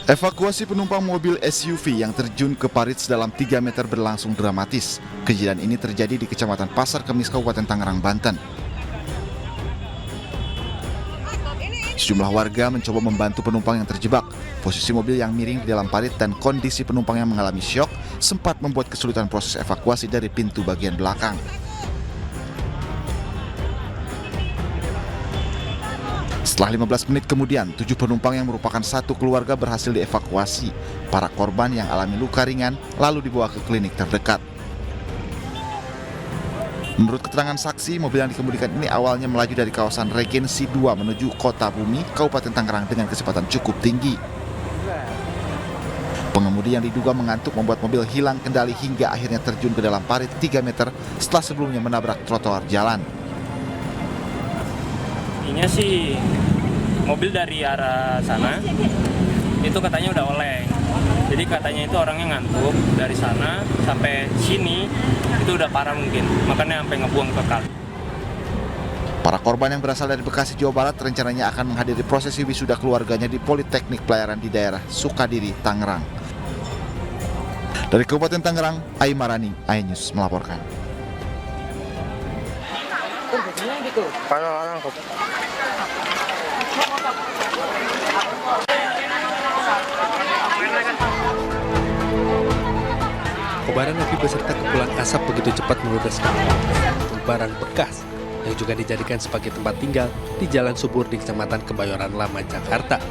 Evakuasi penumpang mobil SUV yang terjun ke parit sedalam 3 meter berlangsung dramatis. Kejadian ini terjadi di Kecamatan Pasar Kemis, Kabupaten Tangerang, Banten. Sejumlah warga mencoba membantu penumpang yang terjebak. Posisi mobil yang miring di dalam parit dan kondisi penumpang yang mengalami syok sempat membuat kesulitan proses evakuasi dari pintu bagian belakang. Setelah 15 menit kemudian, 7 penumpang yang merupakan satu keluarga berhasil dievakuasi. Para korban yang alami luka ringan lalu dibawa ke klinik terdekat. Menurut keterangan saksi, mobil yang dikemudikan ini awalnya melaju dari kawasan Regensi 2 menuju Kota Bumi, Kabupaten Tangerang dengan kecepatan cukup tinggi. Pengemudi yang diduga mengantuk membuat mobil hilang kendali hingga akhirnya terjun ke dalam parit 3 meter setelah sebelumnya menabrak trotoar jalan. Ini sih mobil dari arah sana itu katanya udah oleng, jadi katanya itu orangnya ngantuk dari sana sampai sini itu udah parah mungkin, makanya sampai ngebuang ke kali. Para korban yang berasal dari Bekasi, Jawa Barat rencananya akan menghadiri prosesi wisuda keluarganya di Politeknik Pelayaran di daerah Sukadiri, Tangerang. Dari Kabupaten Tangerang, Aimarani, iNews melaporkan. Kobaran api beserta kepulan asap begitu cepat meludas barang bekas yang juga dijadikan sebagai tempat tinggal di Jalan Subur di Kecamatan Kebayoran Lama, Jakarta.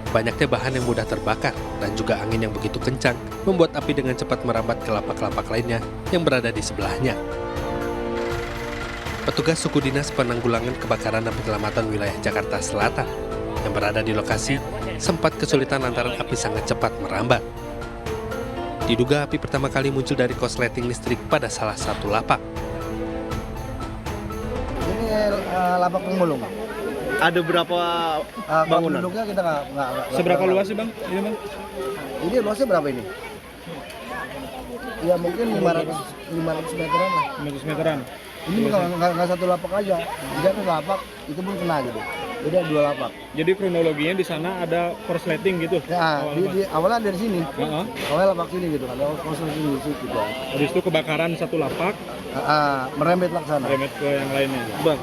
Banyaknya bahan yang mudah terbakar dan juga angin yang begitu kencang membuat api dengan cepat merambat ke lapak-lapak lainnya yang berada di sebelahnya. Petugas suku dinas penanggulangan kebakaran dan penyelamatan wilayah Jakarta Selatan yang berada di lokasi sempat kesulitan lantaran api sangat cepat merambat. Diduga api pertama kali muncul dari korsleting listrik pada salah satu lapak. Ini lapak pemulung. Ada berapa bangunan? Penduduknya kita nggak. Seberapa luas sih bang? Ini bang? Ini luasnya berapa ini? Ya mungkin 500 meteran lah. 500 meteran. Ini nggak satu lapak aja. Jadi lapak itu pun kena gitu. Jadi ada 2 lapak. Jadi kronologinya di sana ada korsleting gitu? Ya, awalnya dari sini. Awalnya lapak sini gitu kan. Korsleting di situ gitu. Habis itu kebakaran satu lapak. Merembet lah ke sana. Merembet ke yang lainnya. Bang.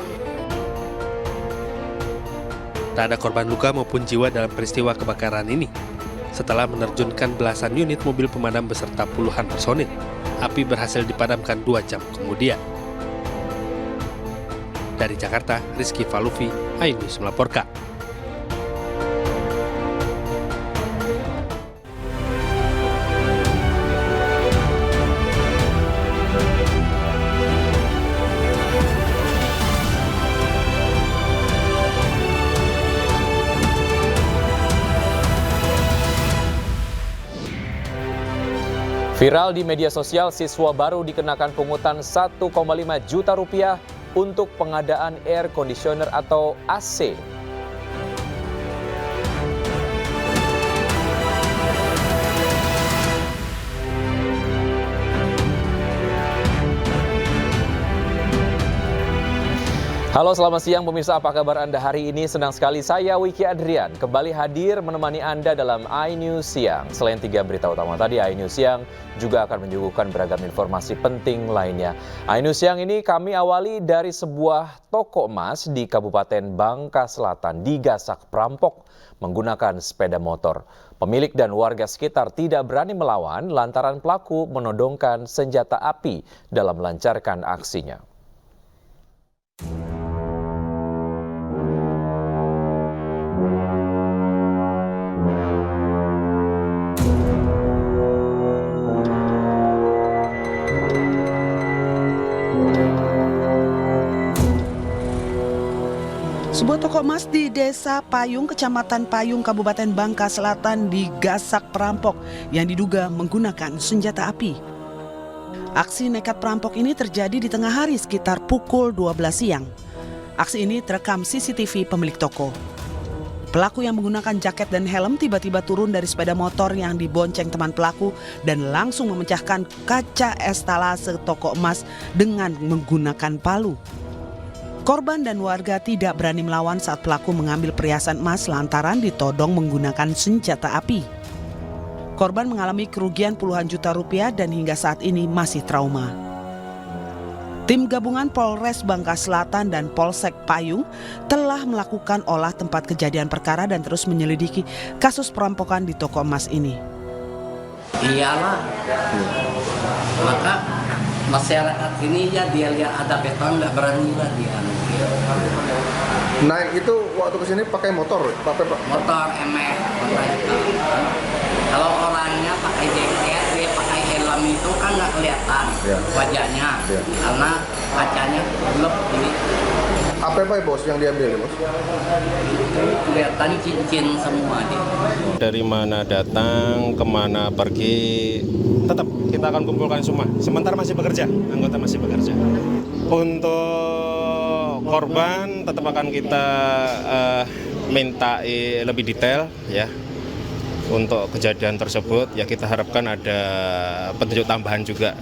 Tak ada korban luka maupun jiwa dalam peristiwa kebakaran ini. Setelah menerjunkan belasan unit mobil pemadam beserta puluhan personil, api berhasil dipadamkan 2 jam kemudian. Dari Jakarta, Rizky Falufi, iNews melaporkan. Viral di media sosial, siswa baru dikenakan pungutan 1,5 juta rupiah untuk pengadaan air conditioner atau AC. Halo, selamat siang pemirsa, apa kabar Anda hari ini? Senang sekali saya Wiki Adrian kembali hadir menemani Anda dalam iNews Siang. Selain 3 berita utama tadi, iNews Siang juga akan menyuguhkan beragam informasi penting lainnya. iNews Siang ini kami awali dari sebuah toko emas di Kabupaten Bangka Selatan digasak perampok menggunakan sepeda motor. Pemilik dan warga sekitar tidak berani melawan lantaran pelaku menodongkan senjata api dalam melancarkan aksinya. Sebuah toko emas di Desa Payung, Kecamatan Payung, Kabupaten Bangka Selatan digasak perampok yang diduga menggunakan senjata api. Aksi nekat perampok ini terjadi di tengah hari sekitar pukul 12 siang. Aksi ini terekam CCTV pemilik toko. Pelaku yang menggunakan jaket dan helm tiba-tiba turun dari sepeda motor yang dibonceng teman pelaku dan langsung memecahkan kaca estalase toko emas dengan menggunakan palu. Korban dan warga tidak berani melawan saat pelaku mengambil perhiasan emas lantaran ditodong menggunakan senjata api. Korban mengalami kerugian puluhan juta rupiah dan hingga saat ini masih trauma. Tim gabungan Polres Bangka Selatan dan Polsek Payung telah melakukan olah tempat kejadian perkara dan terus menyelidiki kasus perampokan di toko emas ini. Iyalah, maka masyarakat ini ya dia lihat ada beton nggak berani lah dia. Nah itu waktu kesini pakai motor, Motor emek, motor itu. Kalau orangnya pakai jaket, dia pakai helm itu kan nggak kelihatan wajahnya, karena kacanya gelap ini. apa bos yang diambil bos? Kelihatan cincin semua dia. Dari mana datang, kemana pergi, tetap kita akan kumpulkan semua. Sementara masih bekerja, anggota masih bekerja. Untuk korban tetap akan kita minta lebih detail ya. Untuk kejadian tersebut ya kita harapkan ada petunjuk tambahan juga.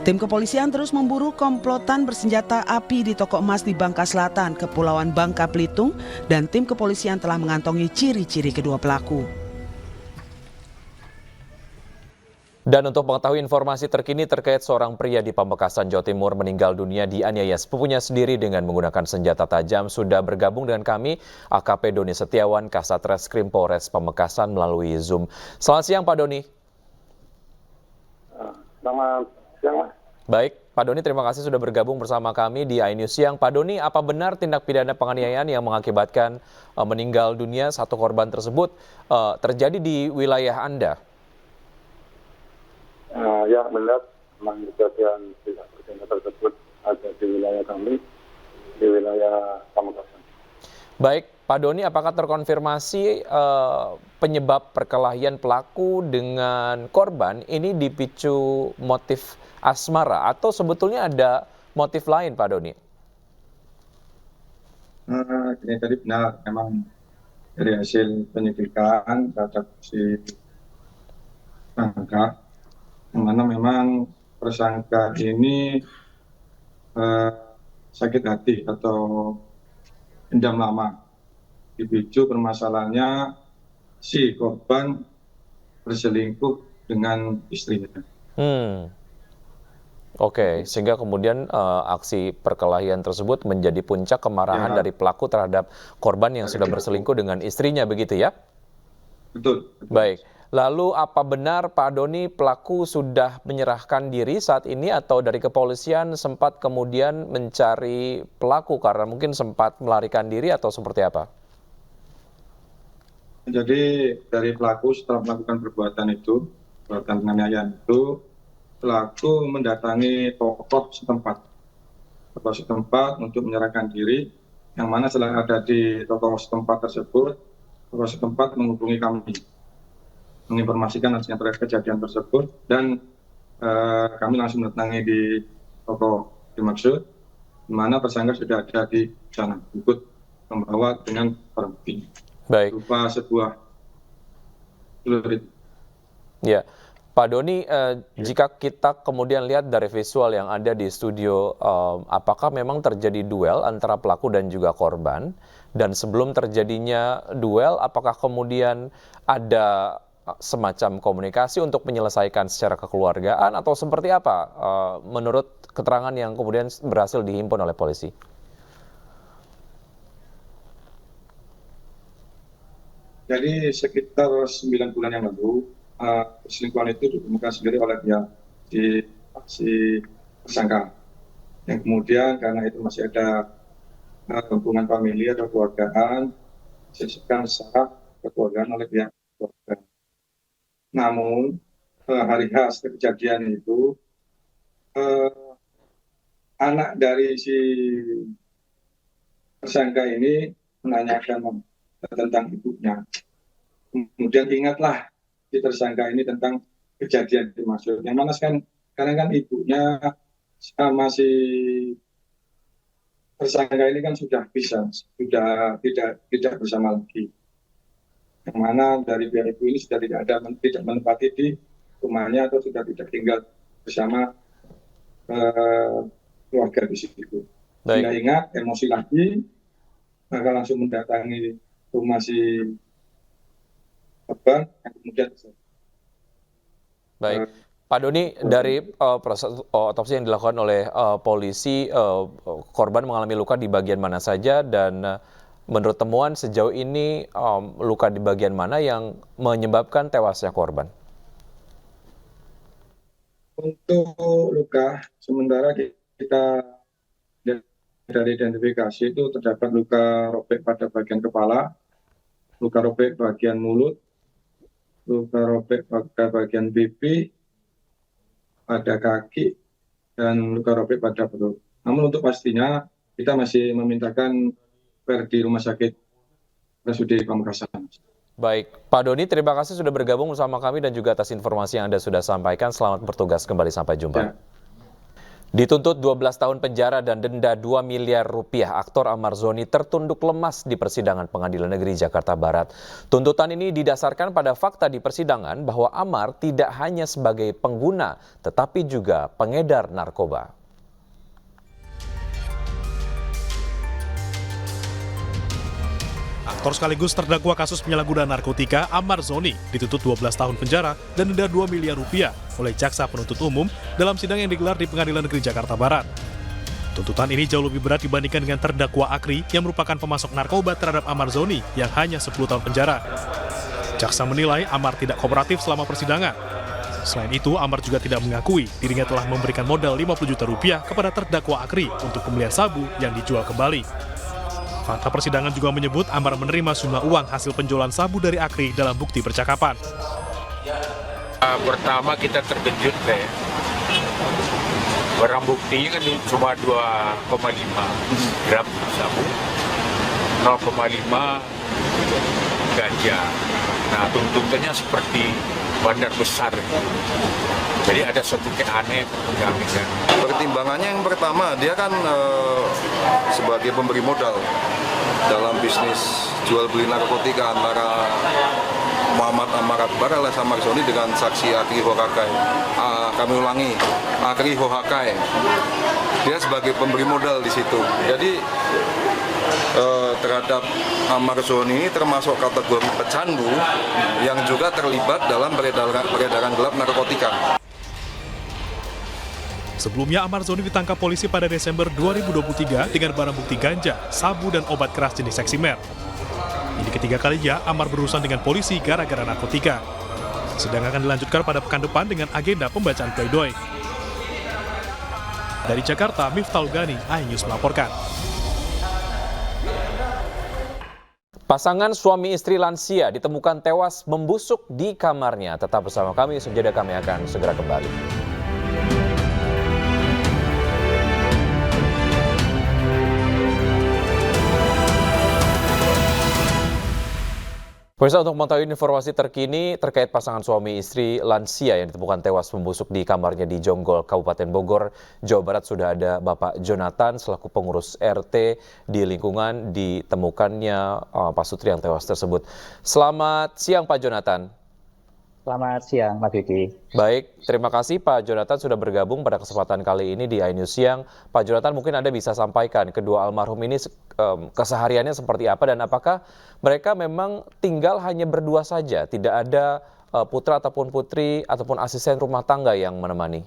Tim kepolisian terus memburu komplotan bersenjata api di toko emas di Bangka Selatan, Kepulauan Bangka Belitung, dan tim kepolisian telah mengantongi ciri-ciri kedua pelaku. Dan untuk mengetahui informasi terkini terkait seorang pria di Pamekasan, Jawa Timur meninggal dunia dianiaya sepupunya sendiri dengan menggunakan senjata tajam, sudah bergabung dengan kami AKP Doni Setiawan, Kasat Reskrim Polres Pamekasan melalui Zoom. Selamat siang Pak Doni. Selamat siang Mas. Baik, Pak Doni terima kasih sudah bergabung bersama kami di iNews Siang. Pak Doni, apa benar tindak pidana penganiayaan yang mengakibatkan meninggal dunia satu korban tersebut terjadi di wilayah Anda? Ya, melihat memang kejadian tidak berguna tersebut ada di wilayah kami, di wilayah Pamekasan. Baik, Pak Doni, apakah terkonfirmasi penyebab perkelahian pelaku dengan korban ini dipicu motif asmara atau sebetulnya ada motif lain, Pak Doni? Ini tadi benar, memang dari hasil penyidikan terhadap si tersangka, yang mana memang tersangka ini sakit hati atau dendam lama. Dipicu permasalahannya si korban berselingkuh dengan istrinya. Oke, sehingga kemudian aksi perkelahian tersebut menjadi puncak kemarahan dari pelaku terhadap korban yang sudah berselingkuh dengan istrinya, begitu ya? Betul. Baik. Lalu apa benar Pak Doni pelaku sudah menyerahkan diri saat ini atau dari kepolisian sempat kemudian mencari pelaku karena mungkin sempat melarikan diri atau seperti apa? Jadi dari pelaku setelah melakukan perbuatan itu, perbuatan penganiayaan itu, pelaku mendatangi tokoh setempat untuk menyerahkan diri, yang mana setelah ada di tokoh setempat tersebut, tokoh setempat menghubungi kami, menginformasikan adanya kejadian tersebut, dan kami langsung mendatangi di toko dimaksud, di mana tersangka sudah ada di sana, ikut membawa dengan barang bukti. Baik. Berupa sebuah celurit. Ya, Pak Doni, jika kita kemudian lihat dari visual yang ada di studio, apakah memang terjadi duel antara pelaku dan juga korban? Dan sebelum terjadinya duel, apakah kemudian ada semacam komunikasi untuk menyelesaikan secara kekeluargaan atau seperti apa menurut keterangan yang kemudian berhasil dihimpun oleh polisi? Jadi sekitar 9 bulan yang lalu, perselingkuhan itu ditemukan sendiri oleh pihak si tersangka. Yang kemudian karena itu masih ada hubungan famili atau keluargaan, diselesaikan secara kekeluargaan oleh pihak keluarga. Namun hari khas kejadian itu, anak dari si tersangka ini menanyakan tentang ibunya. Kemudian ingatlah si tersangka ini tentang kejadian dimaksud. Yang mana sekarang kan ibunya masih tersangka ini kan sudah tidak bersama lagi. Yang mana dari pihak ibu ini sudah tidak menempati di rumahnya atau sudah tidak tinggal bersama keluarga di situ. Tidak ingat, emosi lagi, maka langsung mendatangi rumah si korban yang kemudian. Baik, Pak Doni, dari proses otopsi yang dilakukan oleh polisi, korban mengalami luka di bagian mana saja, dan menurut temuan sejauh ini luka di bagian mana yang menyebabkan tewasnya korban? Untuk luka, sementara kita dari identifikasi itu terdapat luka robek pada bagian kepala, luka robek bagian mulut, luka robek pada bagian pipi, pada kaki, dan luka robek pada perut. Namun untuk pastinya kita masih memintakan di rumah sakit RSUD Pamekasan. Baik, Pak Doni, terima kasih sudah bergabung bersama kami dan juga atas informasi yang Anda sudah sampaikan. Selamat bertugas kembali, sampai jumpa. Ya. Dituntut 12 tahun penjara dan denda 2 miliar rupiah, aktor Amar Zoni tertunduk lemas di persidangan Pengadilan Negeri Jakarta Barat. Tuntutan ini didasarkan pada fakta di persidangan bahwa Amar tidak hanya sebagai pengguna, tetapi juga pengedar narkoba. Aktor sekaligus terdakwa kasus penyalahgunaan narkotika Amar Zoni dituntut 12 tahun penjara dan denda 2 miliar rupiah oleh jaksa penuntut umum dalam sidang yang digelar di Pengadilan Negeri Jakarta Barat. Tuntutan ini jauh lebih berat dibandingkan dengan terdakwa Akri yang merupakan pemasok narkoba terhadap Amar Zoni yang hanya 10 tahun penjara. Jaksa menilai Amar tidak kooperatif selama persidangan. Selain itu, Amar juga tidak mengakui dirinya telah memberikan modal 50 juta rupiah kepada terdakwa Akri untuk pembelian sabu yang dijual kembali. Fakta persidangan juga menyebut Amar menerima sejumlah uang hasil penjualan sabu dari Akri dalam bukti percakapan. Pertama kita terkejut deh. Barang buktinya kan cuma 2,5 gram sabu, 0,5 ganja. Nah, tuntutannya seperti bandar besar. Jadi ada sedikit aneh. Pertimbangannya yang pertama, dia kan sebagai pemberi modal dalam bisnis jual beli narkotika antara Muhammad Amar Akbar alias Amar Zoni dengan saksi Akri Hohakai. Kami ulangi, Akri Hohakai. Dia sebagai pemberi modal di situ. Jadi terhadap Amar Zoni termasuk kategori pecandu yang juga terlibat dalam peredaran gelap narkotika. Sebelumnya Amar Zoni ditangkap polisi pada Desember 2023 dengan barang bukti ganja, sabu, dan obat keras jenis Seksimer. Ini ketiga kalinya Amar berurusan dengan polisi gara-gara narkotika. Sidang akan dilanjutkan pada pekan depan dengan agenda pembacaan pledoi. Dari Jakarta, Miftahul Gani, iNews melaporkan. Pasangan suami istri lansia ditemukan tewas membusuk di kamarnya. Tetap bersama kami, sejadah kami akan segera kembali. Pemirsa, untuk mengetahui informasi terkini terkait pasangan suami istri lansia yang ditemukan tewas membusuk di kamarnya di Jonggol, Kabupaten Bogor, Jawa Barat, sudah ada Bapak Jonathan selaku pengurus RT di lingkungan ditemukannya Pak Sutri yang tewas tersebut. Selamat siang Pak Jonathan. Selamat siang Mas Vicky. Baik, terima kasih Pak Jonathan sudah bergabung pada kesempatan kali ini di iNews Siang. Pak Jonathan, mungkin Anda bisa sampaikan kedua almarhum ini kesehariannya seperti apa dan apakah mereka memang tinggal hanya berdua saja, tidak ada putra ataupun putri ataupun asisten rumah tangga yang menemani?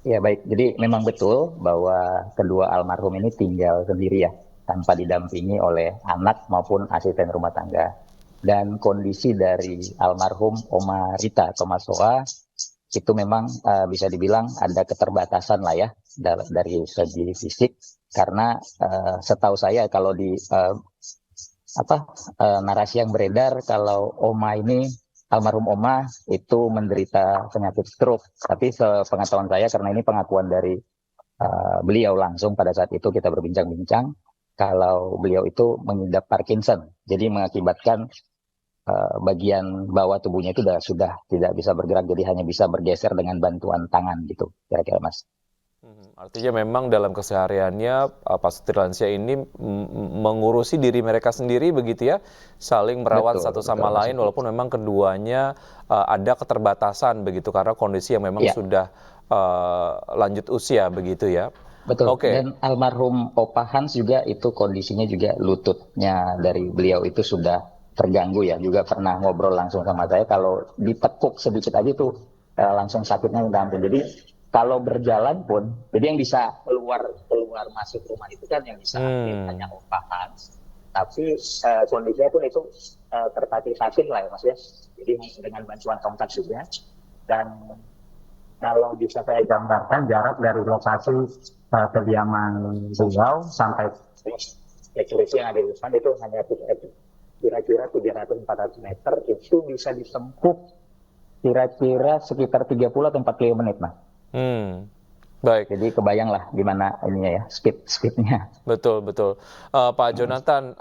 Ya baik, jadi memang betul bahwa kedua almarhum ini tinggal sendiri ya, tanpa didampingi oleh anak maupun asisten rumah tangga. Dan kondisi dari almarhum Oma Rita atau Mas Soa itu memang bisa dibilang ada keterbatasan lah ya dari segi fisik, karena setahu saya kalau di narasi yang beredar kalau Oma ini, almarhum Oma itu menderita penyakit stroke. Tapi sepengetahuan saya, karena ini pengakuan dari beliau langsung pada saat itu kita berbincang-bincang, kalau beliau itu mengidap Parkinson, jadi mengakibatkan bagian bawah tubuhnya itu sudah tidak bisa bergerak, jadi hanya bisa bergeser dengan bantuan tangan gitu, kira-kira Mas. Artinya memang dalam kesehariannya Pak Sutri lansia ini mengurusi diri mereka sendiri begitu ya, saling merawat satu sama lain walaupun memang keduanya ada keterbatasan begitu karena kondisi yang memang sudah lanjut usia begitu ya. Betul. Oke. Dan almarhum Opa Hans juga itu kondisinya juga lututnya dari beliau itu sudah terganggu ya. Juga pernah ngobrol langsung sama saya kalau ditekuk sedikit aja tuh langsung sakitnya minta ampun. Jadi kalau berjalan pun, jadi yang bisa keluar masuk rumah itu kan yang bisa hanya Opa Hans. Tapi kondisinya pun itu tertatih-tatih lah ya Mas ya. Jadi dengan bantuan tongkat juga. Dan kalau bisa saya gambarkan jarak dari lokasi kediaman beliau sampai security yang ada di depan itu hanya kira-kira 300-400 meter, itu bisa ditempuh kira-kira sekitar 30 atau 45 menit, Mas. Baik. Jadi kebayang lah gimana ininya ya, speednya. Betul. Pak Jonathan,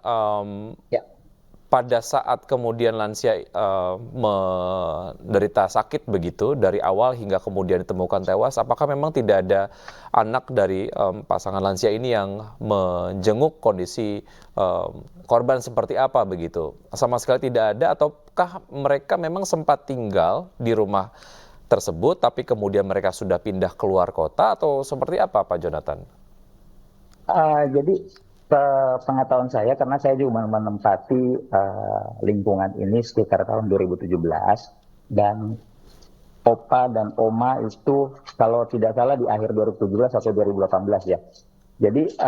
pada saat kemudian lansia menderita sakit begitu dari awal hingga kemudian ditemukan tewas, apakah memang tidak ada anak dari pasangan lansia ini yang menjenguk kondisi korban seperti apa begitu? Sama sekali tidak ada, ataukah mereka memang sempat tinggal di rumah tersebut tapi kemudian mereka sudah pindah keluar kota atau seperti apa Pak Jonathan? Jadi pengetahuan saya, karena saya juga menempati lingkungan ini sekitar tahun 2017, dan Opa dan Oma itu kalau tidak salah di akhir 2017 atau 2018 ya. Jadi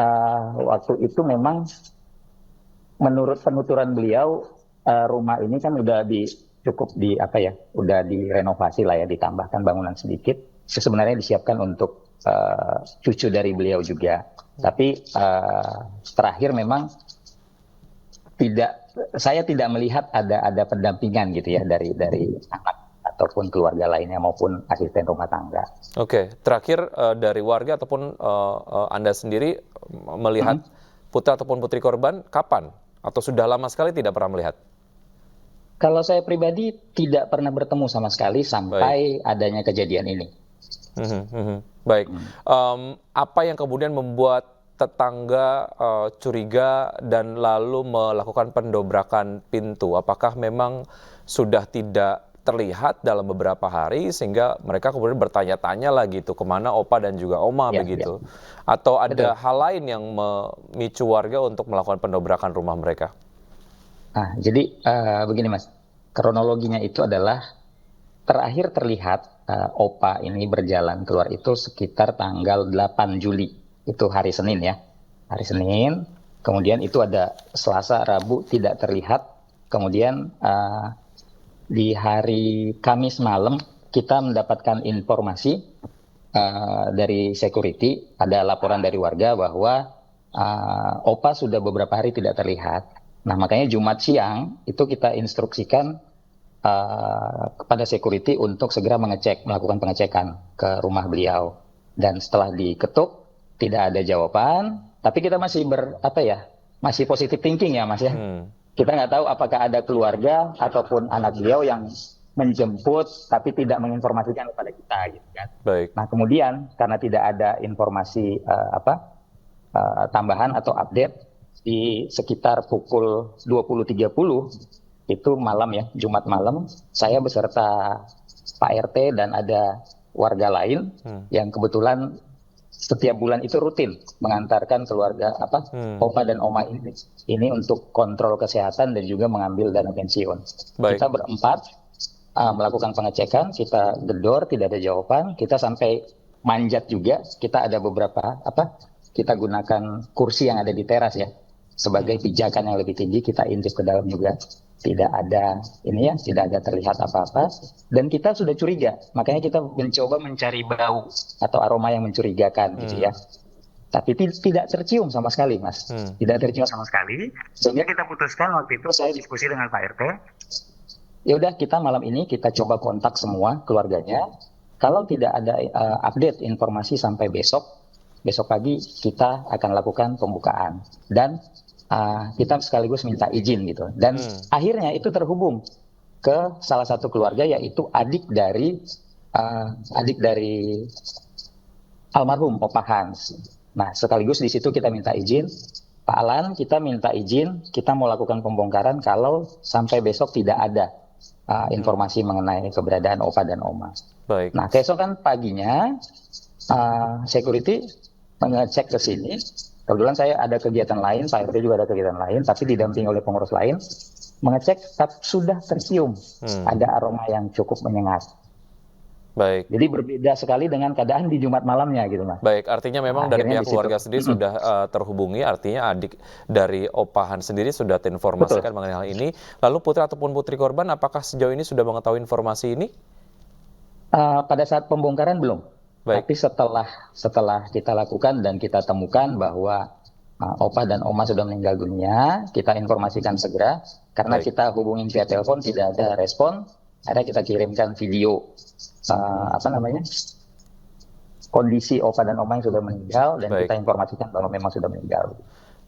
waktu itu memang menurut penuturan beliau rumah ini kan udah udah direnovasi lah ya, ditambahkan bangunan sedikit. Sebenarnya disiapkan untuk cucu dari beliau juga. Tapi terakhir memang saya tidak melihat ada pendampingan gitu ya dari anak ataupun keluarga lainnya maupun asisten rumah tangga. Oke, terakhir dari warga ataupun Anda sendiri melihat putra ataupun putri korban kapan? Atau sudah lama sekali tidak pernah melihat? Kalau saya pribadi tidak pernah bertemu sama sekali sampai adanya kejadian ini. Baik, apa yang kemudian membuat tetangga curiga dan lalu melakukan pendobrakan pintu? Apakah memang sudah tidak terlihat dalam beberapa hari sehingga mereka kemudian bertanya-tanya lagi tuh kemana Opa dan juga Oma begitu? Atau ada hal lain yang memicu warga untuk melakukan pendobrakan rumah mereka? Jadi begini Mas, kronologinya itu adalah terakhir terlihat Opa ini berjalan keluar itu sekitar tanggal 8 Juli. Itu hari Senin ya. Hari Senin, kemudian itu ada Selasa, Rabu tidak terlihat. Kemudian di hari Kamis malam kita mendapatkan informasi dari security, ada laporan dari warga bahwa Opa sudah beberapa hari tidak terlihat. Nah makanya Jumat siang itu kita instruksikan kepada security untuk segera melakukan pengecekan ke rumah beliau. Dan setelah diketuk tidak ada jawaban, tapi kita masih masih positive thinking ya Mas ya. Kita nggak tahu apakah ada keluarga ataupun anak beliau yang menjemput tapi tidak menginformasikan kepada kita gitu kan. Baik. Nah kemudian karena tidak ada informasi tambahan atau update, di sekitar pukul 20.30 itu malam ya, Jumat malam, saya beserta Pak RT dan ada warga lain yang kebetulan setiap bulan itu rutin mengantarkan keluarga Opa dan Oma ini untuk kontrol kesehatan dan juga mengambil dana pensiun. Baik. Kita berempat melakukan pengecekan, kita gedor tidak ada jawaban, kita sampai manjat juga, kita ada beberapa kita gunakan kursi yang ada di teras ya sebagai pijakan yang lebih tinggi, kita intip ke dalam juga. Tidak ada tidak ada terlihat apa-apa, dan kita sudah curiga, makanya kita mencoba mencari bau atau aroma yang mencurigakan gitu ya. Tapi tidak tercium sama sekali Mas, tidak tercium sama sekali, sehingga kita putuskan waktu itu saya diskusi dengan Pak RT, ya udah kita malam ini kita coba kontak semua keluarganya, kalau tidak ada update informasi sampai besok pagi kita akan lakukan pembukaan dan kita sekaligus minta izin gitu. Dan akhirnya itu terhubung ke salah satu keluarga, yaitu adik dari almarhum Opa Hans. Nah, sekaligus di situ kita minta izin, Pak Alan, kita minta izin, kita mau lakukan pembongkaran kalau sampai besok tidak ada informasi mengenai keberadaan Opa dan Oma. Baik. Nah, keesokan paginya, security mengecek ke sini. Kebetulan saya ada kegiatan lain, Pak RT juga ada kegiatan lain, tapi didampingi oleh pengurus lain, mengecek sudah tercium ada aroma yang cukup menyengat. Baik. Jadi berbeda sekali dengan keadaan di Jumat malamnya gitu, Mas. Baik, artinya memang dari Akhirnya pihak keluarga sendiri sudah terhubungi, artinya adik dari Opahan sendiri sudah terinformasikan mengenai hal ini. Lalu putra ataupun putri korban, apakah sejauh ini sudah mengetahui informasi ini? Pada saat pembongkaran belum. Baik. Tapi setelah kita lakukan dan kita temukan bahwa Opa dan Oma sudah meninggal dunia, kita informasikan segera. Karena kita hubungin via telepon tidak ada respon, akhirnya kita kirimkan video kondisi Opa dan Oma yang sudah meninggal dan kita informasikan bahwa memang sudah meninggal.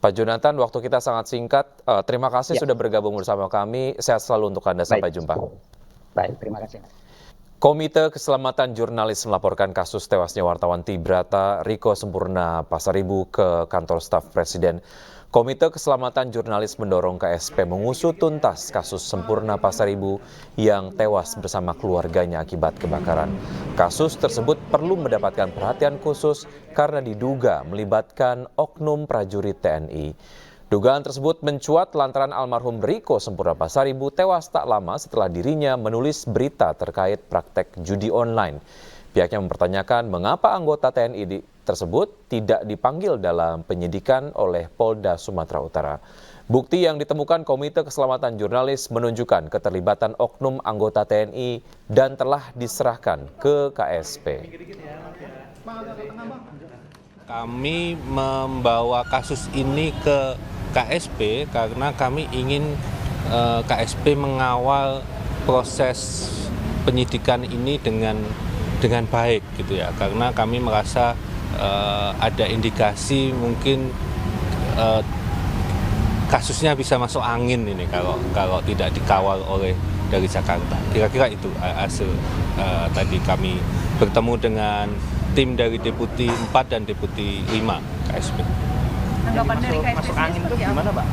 Pak Jonathan, waktu kita sangat singkat. Terima kasih sudah bergabung bersama kami. Sehat selalu untuk Anda. Sampai jumpa. Baik, terima kasih. Komite Keselamatan Jurnalis melaporkan kasus tewasnya wartawan Tribrata Riko Sempurna Pasaribu ke kantor staf Presiden. Komite Keselamatan Jurnalis mendorong KSP mengusut tuntas kasus Sempurna Pasaribu yang tewas bersama keluarganya akibat kebakaran. Kasus tersebut perlu mendapatkan perhatian khusus karena diduga melibatkan oknum prajurit TNI. Dugaan tersebut mencuat lantaran almarhum Riko Sempurna Pasaribu tewas tak lama setelah dirinya menulis berita terkait praktek judi online. Pihaknya mempertanyakan mengapa anggota TNI tersebut tidak dipanggil dalam penyidikan oleh Polda Sumatera Utara. Bukti yang ditemukan Komite Keselamatan Jurnalis menunjukkan keterlibatan oknum anggota TNI dan telah diserahkan ke KSP. Kami membawa kasus ini ke KSP karena kami ingin KSP mengawal proses penyidikan ini dengan baik gitu ya, karena kami merasa ada indikasi mungkin kasusnya bisa masuk angin ini kalau tidak dikawal oleh dari Jakarta. Kira-kira itu hasil tadi kami bertemu dengan tim dari Deputi 4 dan Deputi 5 KSP. Tanggapan dari KSP masuk angin itu gimana, Pak?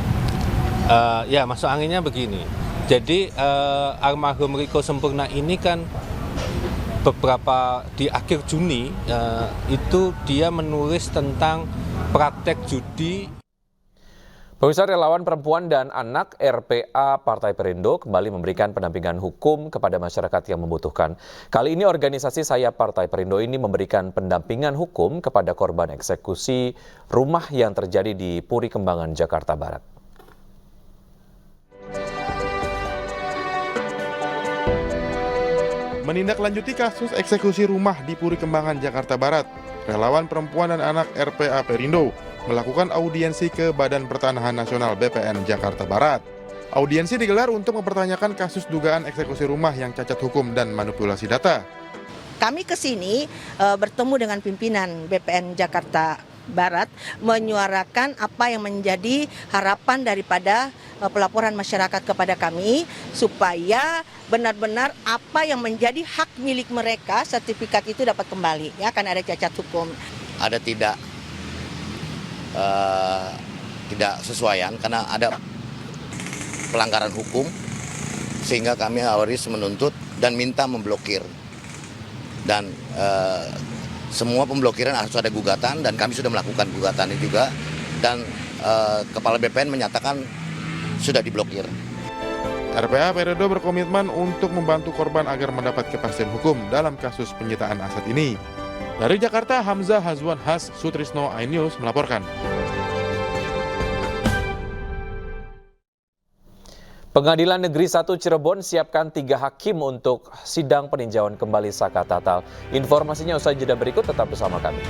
Ya, masuk anginnya begini. Jadi almarhum Riko Sempurna ini kan beberapa di akhir Juni itu dia menulis tentang praktek judi. Pemirsa, relawan perempuan dan anak RPA Partai Perindo kembali memberikan pendampingan hukum kepada masyarakat yang membutuhkan. Kali ini organisasi Sayap Partai Perindo ini memberikan pendampingan hukum kepada korban eksekusi rumah yang terjadi di Puri Kembangan, Jakarta Barat. Menindaklanjuti kasus eksekusi rumah di Puri Kembangan, Jakarta Barat, relawan perempuan dan anak RPA Perindo melakukan audiensi ke Badan Pertanahan Nasional BPN Jakarta Barat. Audiensi digelar untuk mempertanyakan kasus dugaan eksekusi rumah yang cacat hukum dan manipulasi data. Kami ke sini bertemu dengan pimpinan BPN Jakarta Barat, menyuarakan apa yang menjadi harapan daripada pelaporan masyarakat kepada kami supaya benar-benar apa yang menjadi hak milik mereka, sertifikat itu dapat kembali, ya, karena ada cacat hukum. Ada tidak sesuaian karena ada pelanggaran hukum sehingga kami harus menuntut dan minta memblokir dan semua pemblokiran harus ada gugatan dan kami sudah melakukan gugatan ini juga dan Kepala BPN menyatakan sudah diblokir. RPA Perindo berkomitmen untuk membantu korban agar mendapat kepastian hukum dalam kasus penyitaan aset ini. Dari Jakarta, Hamzah Hazwan Has, Sutrisno, iNews melaporkan. Pengadilan Negeri 1 Cirebon siapkan 3 hakim untuk sidang peninjauan kembali Saka Tatal. Informasinya usai jeda berikut, tetap bersama kami.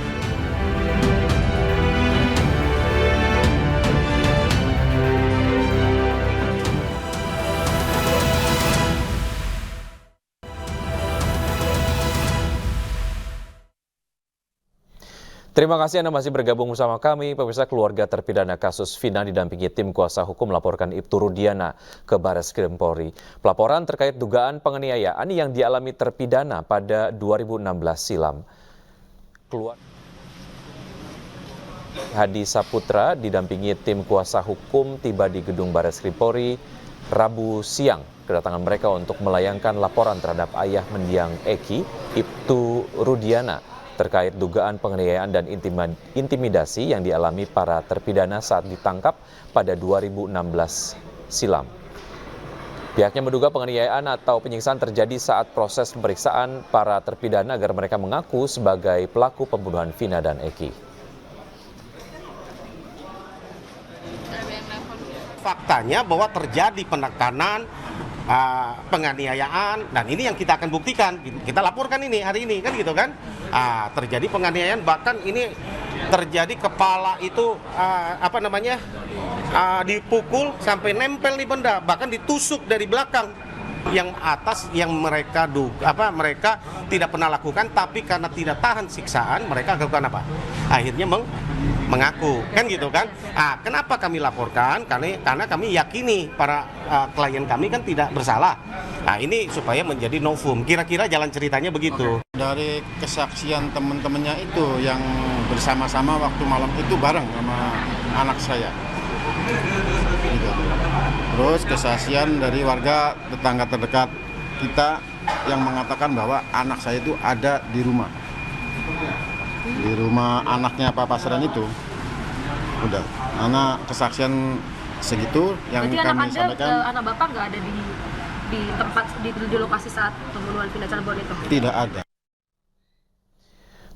Terima kasih Anda masih bergabung bersama kami. Pemirsa, keluarga terpidana kasus Vina didampingi tim kuasa hukum melaporkan Ibtu Rudiana ke Barreskrim Polri. Pelaporan terkait dugaan penganiayaan yang dialami terpidana pada 2016 silam. Hadi Saputra didampingi tim kuasa hukum tiba di gedung Barreskrim Polri Rabu siang. Kedatangan mereka untuk melayangkan laporan terhadap ayah mendiang Eki, Ibtu Rudiana, terkait dugaan penganiayaan dan intimidasi yang dialami para terpidana saat ditangkap pada 2016 silam. Pihaknya menduga penganiayaan atau penyiksaan terjadi saat proses pemeriksaan para terpidana agar mereka mengaku sebagai pelaku pembunuhan Vina dan Eki. Faktanya bahwa terjadi penekanan, penganiayaan, dan ini yang kita akan buktikan. Kita laporkan ini hari ini, kan gitu kan? Terjadi penganiayaan, bahkan ini terjadi kepala itu dipukul sampai nempel di benda, bahkan ditusuk dari belakang. Yang atas yang mereka mereka tidak pernah lakukan, tapi karena tidak tahan siksaan mereka lakukan apa? Akhirnya mengaku, kan gitu kan? Kenapa kami laporkan? Karena kami yakini para klien kami kan tidak bersalah. Ini supaya menjadi novum. Kira-kira jalan ceritanya begitu. Dari kesaksian teman-temannya itu yang bersama-sama waktu malam itu bareng sama anak saya. Gitu. Terus kesaksian dari warga tetangga terdekat kita yang mengatakan bahwa anak saya itu ada di rumah anaknya Pak Pasran itu. Udah, anak kesaksian segitu yang berarti kami sampaikan. Anak Bapak nggak ada di tempat di lokasi saat pembunuhan Vina Cirebon itu? Tidak ada.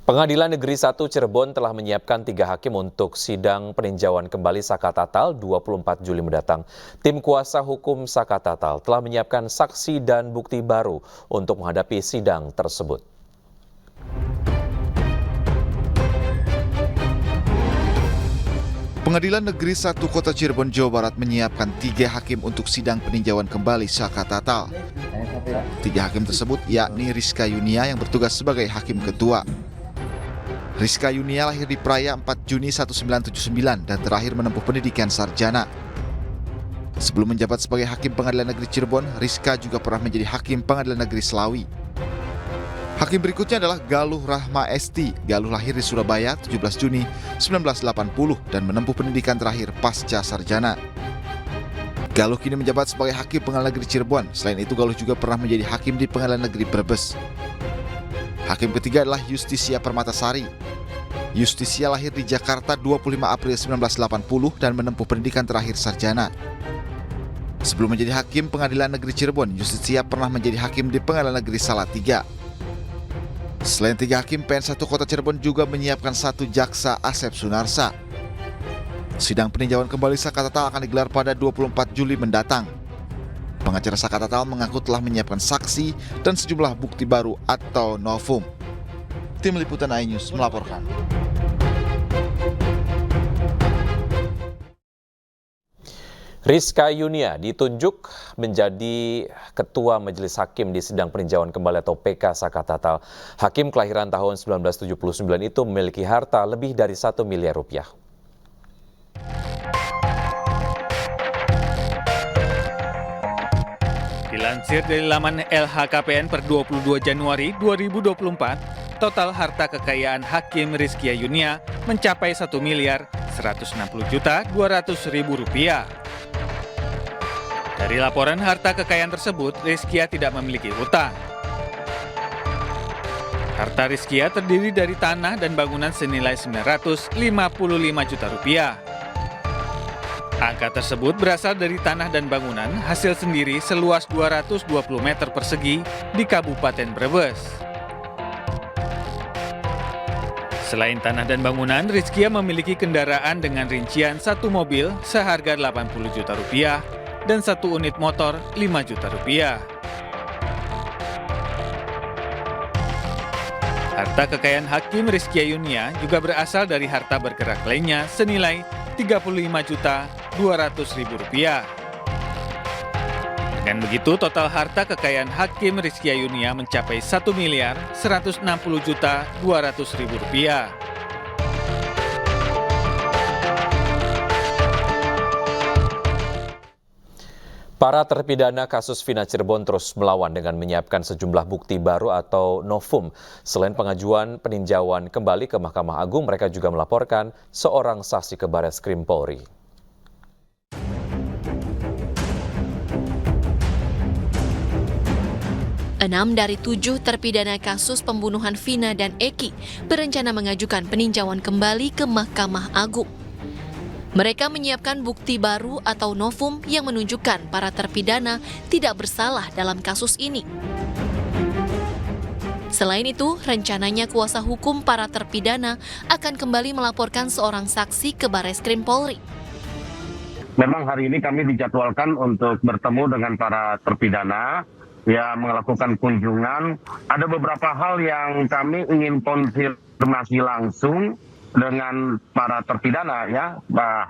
Pengadilan Negeri 1 Cirebon telah menyiapkan 3 hakim untuk sidang peninjauan kembali Saka Tatal 24 Juli mendatang. Tim kuasa hukum Saka Tatal telah menyiapkan saksi dan bukti baru untuk menghadapi sidang tersebut. Pengadilan Negeri 1 Kota Cirebon, Jawa Barat menyiapkan 3 hakim untuk sidang peninjauan kembali Saka Tatal. 3 hakim tersebut yakni Rizka Yunia yang bertugas sebagai hakim ketua. Rizka Yunia lahir di Praia 4 Juni 1979 dan terakhir menempuh pendidikan sarjana. Sebelum menjabat sebagai hakim Pengadilan Negeri Cirebon, Rizka juga pernah menjadi hakim Pengadilan Negeri Selawi. Hakim berikutnya adalah Galuh Rahma Esti. Galuh lahir di Surabaya 17 Juni 1980 dan menempuh pendidikan terakhir pasca sarjana. Galuh kini menjabat sebagai hakim Pengadilan Negeri Cirebon. Selain itu, Galuh juga pernah menjadi hakim di Pengadilan Negeri Brebes. Hakim ketiga adalah Justisia Permatasari. Justisia lahir di Jakarta 25 April 1980 dan menempuh pendidikan terakhir sarjana. Sebelum menjadi hakim Pengadilan Negeri Cirebon, Justisia pernah menjadi hakim di Pengadilan Negeri Salatiga. Selain 3 hakim, PN1 Kota Cirebon juga menyiapkan 1 jaksa, Asep Sunarsa. Sidang peninjauan kembali Saka Tatal akan digelar pada 24 Juli mendatang. Pengacara Saka Tatal mengaku telah menyiapkan saksi dan sejumlah bukti baru atau novum. Tim Liputan iNews melaporkan. Rizka Yunia ditunjuk menjadi Ketua Majelis Hakim di sidang peninjauan kembali atau PK Saka Tatal. Hakim kelahiran tahun 1979 itu memiliki harta lebih dari 1 miliar rupiah. Dilansir dari laman LHKPN per 22 Januari 2024, total harta kekayaan Hakim Rizkia Yunia mencapai 1.160.200.000 rupiah. Dari laporan harta kekayaan tersebut, Rizkia tidak memiliki utang. Harta Rizkia terdiri dari tanah dan bangunan senilai 955 juta rupiah. Angka tersebut berasal dari tanah dan bangunan hasil sendiri seluas 220 meter persegi di Kabupaten Brebes. Selain tanah dan bangunan, Rizkia memiliki kendaraan dengan rincian 1 mobil seharga 80 juta rupiah dan 1 unit motor 5 juta rupiah. Harta kekayaan Hakim Rizkia Yunia juga berasal dari harta bergerak lainnya senilai 35.200.000 rupiah. Dengan begitu, total harta kekayaan Hakim Rizkia Yunia mencapai 1.160.200.000 rupiah. Para terpidana kasus Vina Cirebon terus melawan dengan menyiapkan sejumlah bukti baru atau novum. Selain pengajuan peninjauan kembali ke Mahkamah Agung, mereka juga melaporkan seorang saksi ke Barreskrim Polri. Enam dari 7 terpidana kasus pembunuhan Vina dan Eki berencana mengajukan peninjauan kembali ke Mahkamah Agung. Mereka menyiapkan bukti baru atau novum yang menunjukkan para terpidana tidak bersalah dalam kasus ini. Selain itu, rencananya kuasa hukum para terpidana akan kembali melaporkan seorang saksi ke Barreskrim Polri. Memang hari ini kami dijadwalkan untuk bertemu dengan para terpidana, ya melakukan kunjungan. Ada beberapa hal yang kami ingin konfirmasi langsung dengan para terpidana, ya,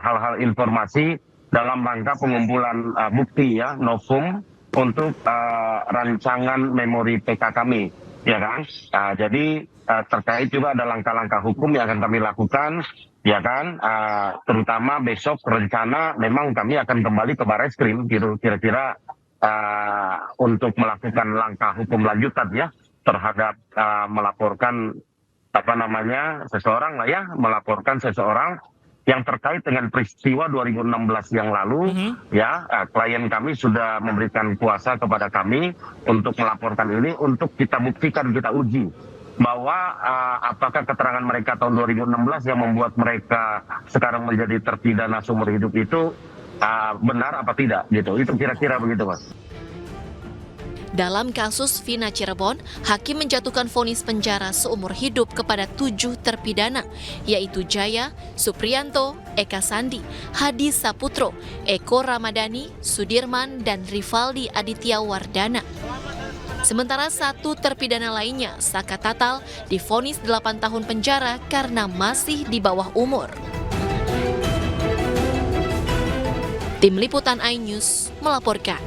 hal-hal informasi dalam rangka pengumpulan bukti, ya, novum untuk rancangan memori PK kami, ya kan. Jadi terkait juga ada langkah-langkah hukum yang akan kami lakukan, ya kan. Terutama besok rencana memang kami akan kembali ke Barreskrim, kira-kira untuk melakukan langkah hukum lanjutan, ya, terhadap melaporkan seseorang lah, ya, melaporkan seseorang yang terkait dengan peristiwa 2016 yang lalu, ya. Klien kami sudah memberikan kuasa kepada kami untuk melaporkan ini, untuk kita buktikan, kita uji bahwa apakah keterangan mereka tahun 2016 yang membuat mereka sekarang menjadi terpidana seumur hidup itu benar apa tidak, gitu. Itu kira-kira begitu, Mas. Dalam kasus Vina Cirebon, hakim menjatuhkan vonis penjara seumur hidup kepada 7 terpidana, yaitu Jaya, Supriyanto, Eka Sandi, Hadi Saputro, Eko Ramadhani, Sudirman, dan Rivaldi Aditya Wardana. Sementara 1 terpidana lainnya, Saka Tatal, divonis 8 tahun penjara karena masih di bawah umur. Tim Liputan iNews melaporkan.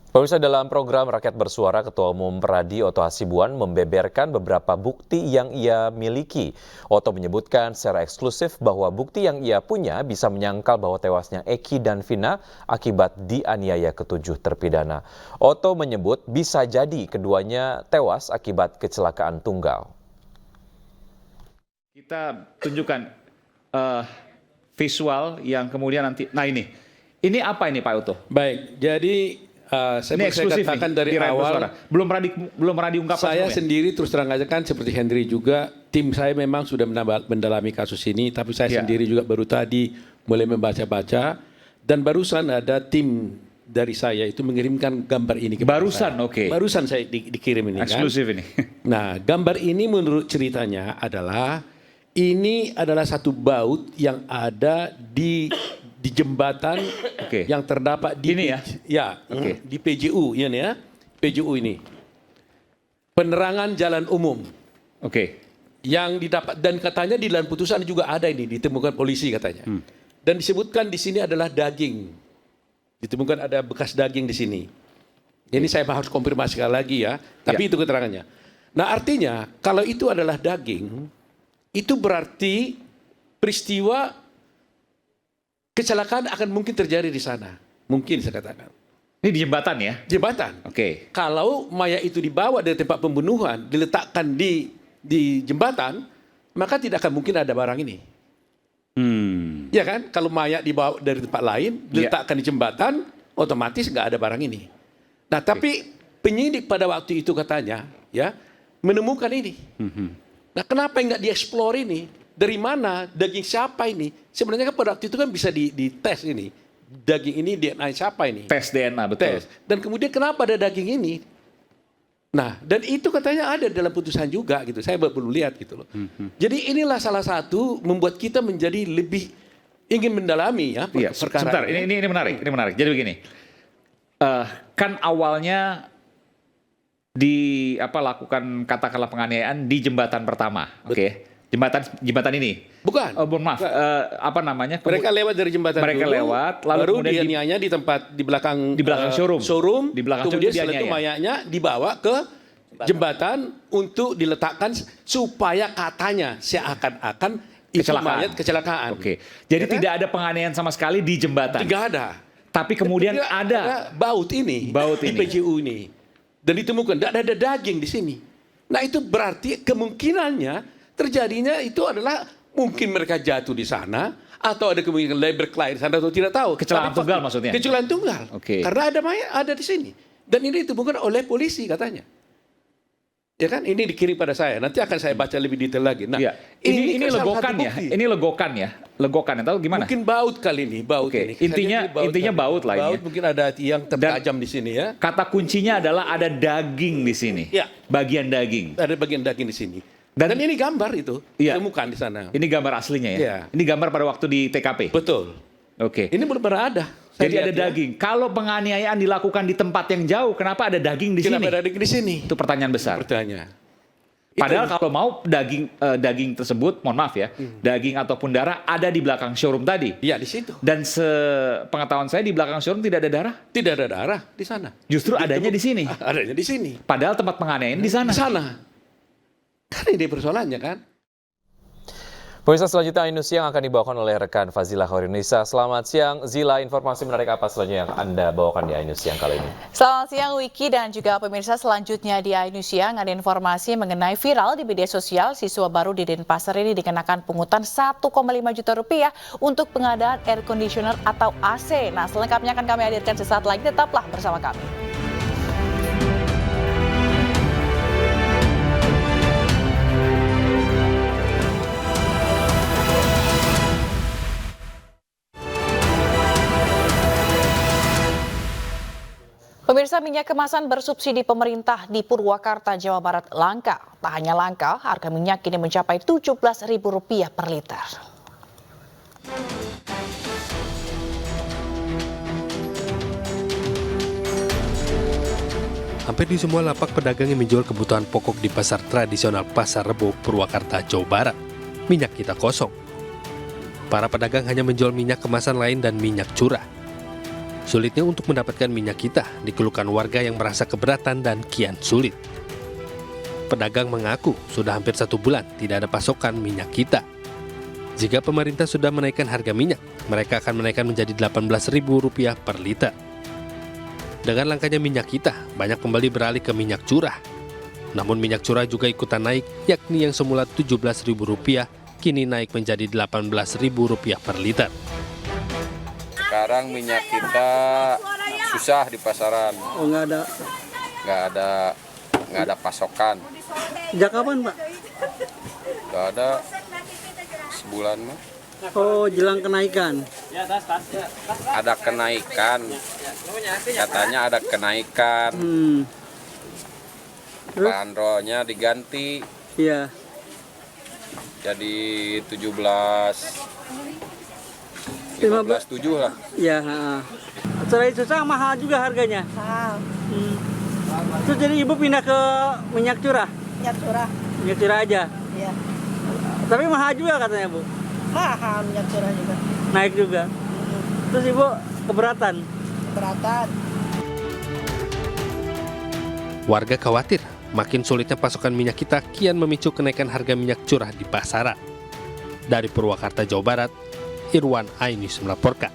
Pemirsa, dalam program Rakyat Bersuara, Ketua Umum Peradi Oto Hasibuan membeberkan beberapa bukti yang ia miliki. Oto menyebutkan secara eksklusif bahwa bukti yang ia punya bisa menyangkal bahwa tewasnya Eki dan Vina akibat dianiaya ke-7 terpidana. Oto menyebut bisa jadi keduanya tewas akibat kecelakaan tunggal. Kita tunjukkan visual yang kemudian nanti, nah ini apa ini Pak Oto? Baik, jadi saya katakan dari awal belum pernah diungkap. Saya sendiri terus terang aja kan seperti Henry juga, tim saya memang sudah mendalami kasus ini, tapi saya sendiri juga baru tadi mulai membaca-baca, dan barusan ada tim dari saya itu mengirimkan gambar ini kepada barusan saya. Barusan saya dikirim ini. Eksklusif kan? Ini. Nah, gambar ini menurut ceritanya adalah ini adalah satu baut yang ada di jembatan yang terdapat di ini di PJU ini, ya. PJU ini. Penerangan jalan umum. Yang didapat, dan katanya di dalam putusan juga ada ini, ditemukan polisi katanya. Dan disebutkan di sini adalah daging. Ditemukan ada bekas daging di sini. Ini saya harus konfirmasi sekali lagi, ya. Tapi itu keterangannya. Nah, artinya kalau itu adalah daging, itu berarti peristiwa kecelakaan akan mungkin terjadi di sana. Mungkin saya katakan. Ini di jembatan, ya? Jembatan. Kalau mayat itu dibawa dari tempat pembunuhan, diletakkan di jembatan, maka tidak akan mungkin ada barang ini. Ya kan? Kalau mayat dibawa dari tempat lain, diletakkan di jembatan, otomatis nggak ada barang ini. Nah, tapi penyidik pada waktu itu katanya, ya, menemukan ini. Nah, kenapa nggak dieksplor ini? Dari mana, daging siapa ini? Sebenarnya kan pada waktu itu kan bisa dites ini. Daging ini DNA siapa ini? Tes DNA, betul. Dan kemudian kenapa ada daging ini? Nah, dan itu katanya ada dalam putusan juga gitu. Saya perlu lihat gitu loh. Jadi inilah salah satu membuat kita menjadi lebih ingin mendalami, ya, perkara. Sebentar, ini menarik. Jadi begini. Kan awalnya lakukan katakanlah penganiayaan di jembatan pertama. Jembatan ini. Bukan. Maaf. Mereka lewat dari jembatan mereka dulu. Lewat, lalu baru kemudian dianiaya di tempat di belakang showroom. Di belakang kemudian setelah itu mayatnya dibawa ke jembatan untuk diletakkan supaya katanya seakan-akan Itu mayat kecelakaan. Oke. Jadi Ya kan? tidak ada penganiayaan sama sekali di jembatan. Tidak ada. Tapi kemudian Tidak ada baut ini di PJU ini. Dan ditemukan tidak ada daging di sini. Nah itu berarti kemungkinannya terjadinya itu adalah mungkin mereka jatuh di sana atau ada kemungkinan labor klien di sana atau tidak tahu. Kecelakaan tunggal maksudnya? Kecelakaan tunggal. Oke. Karena ada mayat ada di sini. Dan ini ditemukan oleh polisi katanya. Ya kan, ini dikirim pada saya. Nanti akan saya baca lebih detail lagi. Nah, ini kan salah legokan satu ya. bukti. Ini legokan ya. Legokan atau gimana? Mungkin baut kali ini, baut ini. Intinya baut lah ini. Baut mungkin ada yang tertajam di sini ya. Kata kuncinya adalah ada daging di sini. Ya. Bagian daging. Ada bagian daging di sini. Dan ini gambar itu, temukan di sana. Ini gambar aslinya ya. Iya. Ini gambar pada waktu di TKP. Betul. Oke. Ini belum pernah ada. Jadi ada daging. Kalau penganiayaan dilakukan di tempat yang jauh, kenapa ada daging di sini? Kenapa ada daging di sini? Itu pertanyaan besar. Pertanyaan. Padahal kalau mau daging tersebut, mohon maaf ya, daging ataupun darah ada di belakang showroom tadi. Iya, di situ. Dan sepengetahuan saya di belakang showroom tidak ada darah. Tidak ada darah di sana. Justru adanya di sini. Adanya di sini. Padahal tempat penganiayaan di sana. Di sana. Kan ini persoalannya kan. Pemirsa, selanjutnya Ainus Siang akan dibawakan oleh rekan Fazila Khairunnisa. Selamat siang Zila, informasi menarik apa selanjutnya yang Anda bawakan di Ainus Siang kali ini? Selamat siang Wiki dan juga pemirsa, selanjutnya di Ainus Siang ada informasi mengenai viral di media sosial siswa baru di Denpasar ini dikenakan pungutan 1,5 juta rupiah untuk pengadaan air conditioner atau AC. Nah, selengkapnya akan kami hadirkan sesaat lagi, tetaplah bersama kami. Pemirsa, minyak kemasan bersubsidi pemerintah di Purwakarta, Jawa Barat langka. Tak hanya langka, harga minyak kini mencapai Rp17.000 per liter. Hampir di semua lapak pedagang yang menjual kebutuhan pokok di pasar tradisional Pasar Rebo, Purwakarta, Jawa Barat, minyak kita kosong. Para pedagang hanya menjual minyak kemasan lain dan minyak curah. Sulitnya untuk mendapatkan minyak kita dikeluhkan warga yang merasa keberatan dan kian sulit. Pedagang mengaku sudah hampir 1 bulan tidak ada pasokan minyak kita. Jika pemerintah sudah menaikkan harga minyak, mereka akan menaikkan menjadi Rp18.000 per liter. Dengan langkanya minyak kita, banyak pembeli beralih ke minyak curah. Namun minyak curah juga ikutan naik, yakni yang semula Rp17.000 kini naik menjadi Rp18.000 per liter. Sekarang minyak kita susah di pasaran. Oh, nggak ada pasokan. Sejak kapan, Pak? Nggak ada sebulan mah. Oh, jelang kenaikan. Ada kenaikan. Katanya ada kenaikan. Bandrolnya diganti. Iya. Jadi 15.7 lah. Ya, selain susah mahal juga harganya. Mahal. Terus jadi ibu pindah ke minyak curah? Minyak curah. Minyak curah aja? Iya. Tapi mahal juga katanya, Bu? Mahal minyak curah juga. Naik juga? Terus ibu keberatan? Keberatan. Warga khawatir makin sulitnya pasokan minyak kita kian memicu kenaikan harga minyak curah di pasaran. Dari Purwakarta, Jawa Barat, Irwan Ainus melaporkan.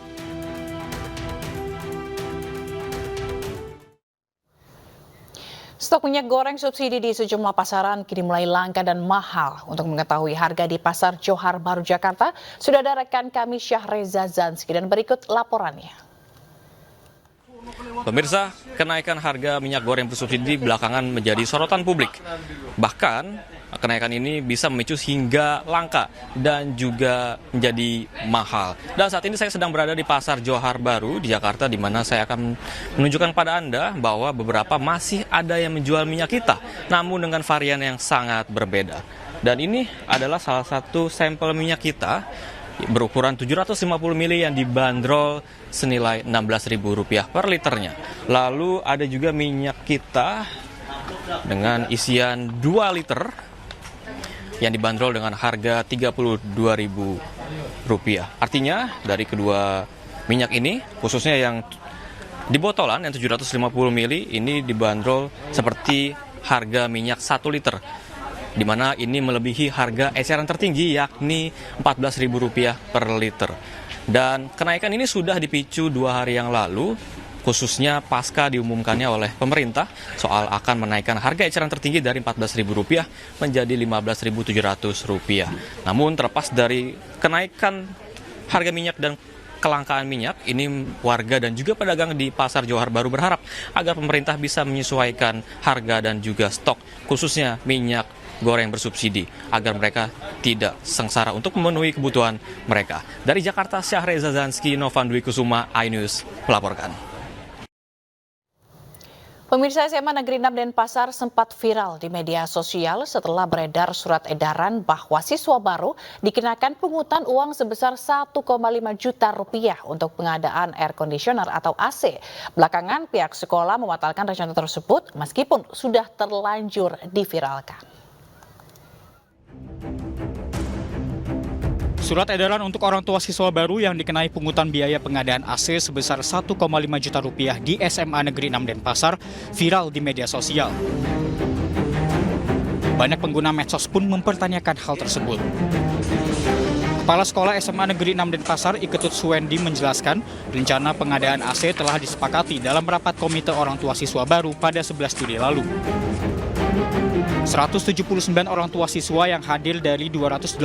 Stok minyak goreng subsidi di sejumlah pasaran kini mulai langka dan mahal. Untuk mengetahui harga di Pasar Johar Baru, Jakarta, sudah ada rekan kami Syahreza Zanski dan berikut laporannya. Pemirsa, kenaikan harga minyak goreng bersubsidi belakangan menjadi sorotan publik. Bahkan, kenaikan ini bisa memicu hingga langka dan juga menjadi mahal. Dan saat ini saya sedang berada di Pasar Johar Baru di Jakarta, di mana saya akan menunjukkan pada Anda bahwa beberapa masih ada yang menjual minyak kita, namun dengan varian yang sangat berbeda. Dan ini adalah salah satu sampel minyak kita berukuran 750 ml yang dibanderol senilai Rp16.000 per liternya. Lalu ada juga minyak kita dengan isian 2 liter yang dibanderol dengan harga Rp32.000. Artinya dari kedua minyak ini, khususnya yang di botolan yang 750 ml ini dibanderol seperti harga minyak 1 liter di mana ini melebihi harga eceran tertinggi yakni Rp14.000 per liter. Dan kenaikan ini sudah dipicu 2 hari yang lalu, khususnya pasca diumumkannya oleh pemerintah soal akan menaikkan harga eceran tertinggi dari Rp14.000 menjadi Rp15.700. Namun terlepas dari kenaikan harga minyak dan kelangkaan minyak, ini warga dan juga pedagang di Pasar Johar Baru berharap agar pemerintah bisa menyesuaikan harga dan juga stok, khususnya minyak goreng bersubsidi, agar mereka tidak sengsara untuk memenuhi kebutuhan mereka. Dari Jakarta, Syahreza Zanski, Novan Dwi Kusuma, iNews melaporkan. Pemirsa, SMA Negeri 6 Denpasar sempat viral di media sosial setelah beredar surat edaran bahwa siswa baru dikenakan pungutan uang sebesar Rp1,5 juta untuk pengadaan air conditioner atau AC. Belakangan pihak sekolah membatalkan rencana tersebut meskipun sudah terlanjur diviralkan. Surat edaran untuk orang tua siswa baru yang dikenai pungutan biaya pengadaan AC sebesar Rp1,5 juta di SMA Negeri 6 Denpasar viral di media sosial. Banyak pengguna medsos pun mempertanyakan hal tersebut. Kepala Sekolah SMA Negeri 6 Denpasar, Iketut Suwendi, menjelaskan rencana pengadaan AC telah disepakati dalam rapat komite orang tua siswa baru pada 11 Juli lalu. 179 orang tua siswa yang hadir dari 282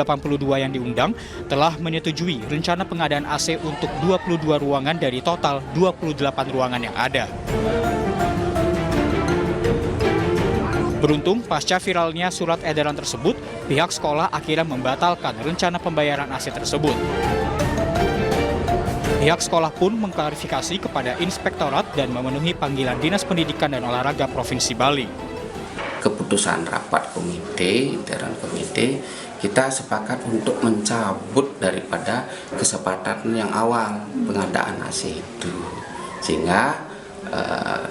yang diundang telah menyetujui rencana pengadaan AC untuk 22 ruangan dari total 28 ruangan yang ada. Beruntung, pasca viralnya surat edaran tersebut, pihak sekolah akhirnya membatalkan rencana pembayaran AC tersebut. Pihak sekolah pun mengklarifikasi kepada inspektorat dan memenuhi panggilan Dinas Pendidikan dan Olahraga Provinsi Bali. Keputusan rapat komite, intern komite, kita sepakat untuk mencabut daripada kesepakatan yang awal pengadaan AC itu. Sehingga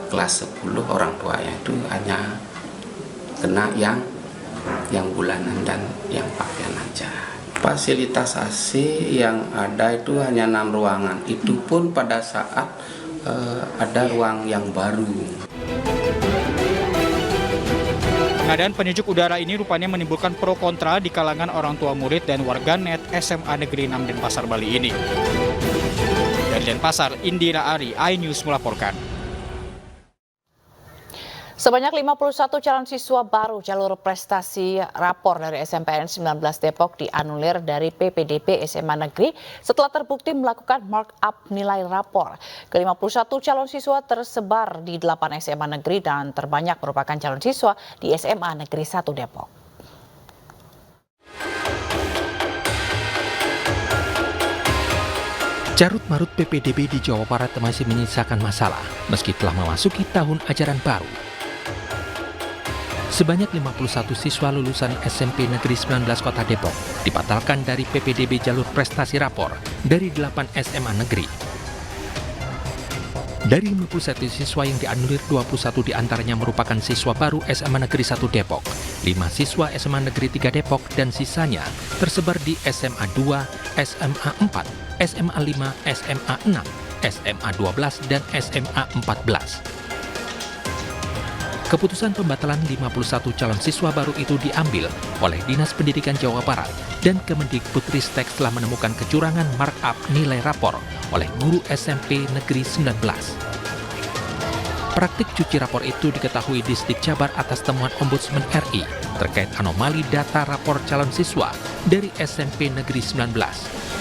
kelas 10 orang tuanya itu hanya kena yang bulanan dan yang pakaian aja. Fasilitas AC yang ada itu hanya 6 ruangan, itu pun pada saat ada ruang yang baru. Pengadaan penyejuk udara ini rupanya menimbulkan pro kontra di kalangan orang tua murid dan warganet SMA Negeri 6 Denpasar Bali ini. Dari Denpasar, Indira Ari, iNews melaporkan. Sebanyak 51 calon siswa baru jalur prestasi rapor dari SMPN 19 Depok dianulir dari PPDB SMA Negeri setelah terbukti melakukan markup nilai rapor. Ke-51 calon siswa tersebar di 8 SMA Negeri dan terbanyak merupakan calon siswa di SMA Negeri 1 Depok. Carut-marut PPDB di Jawa Barat masih menyisakan masalah meski telah memasuki tahun ajaran baru. Sebanyak 51 siswa lulusan SMP Negeri 19 Kota Depok dibatalkan dari PPDB jalur prestasi rapor dari 8 SMA Negeri. Dari 51 siswa yang dianulir, 21 diantaranya merupakan siswa baru SMA Negeri 1 Depok, 5 siswa SMA Negeri 3 Depok, dan sisanya tersebar di SMA 2, SMA 4, SMA 5, SMA 6, SMA 12, dan SMA 14. Keputusan pembatalan 51 calon siswa baru itu diambil oleh Dinas Pendidikan Jawa Barat dan Kemendikbudristek setelah menemukan kecurangan markup nilai rapor oleh guru SMP Negeri 19. Praktik cuci rapor itu diketahui Disdik Jabar atas temuan Ombudsman RI terkait anomali data rapor calon siswa dari SMP Negeri 19,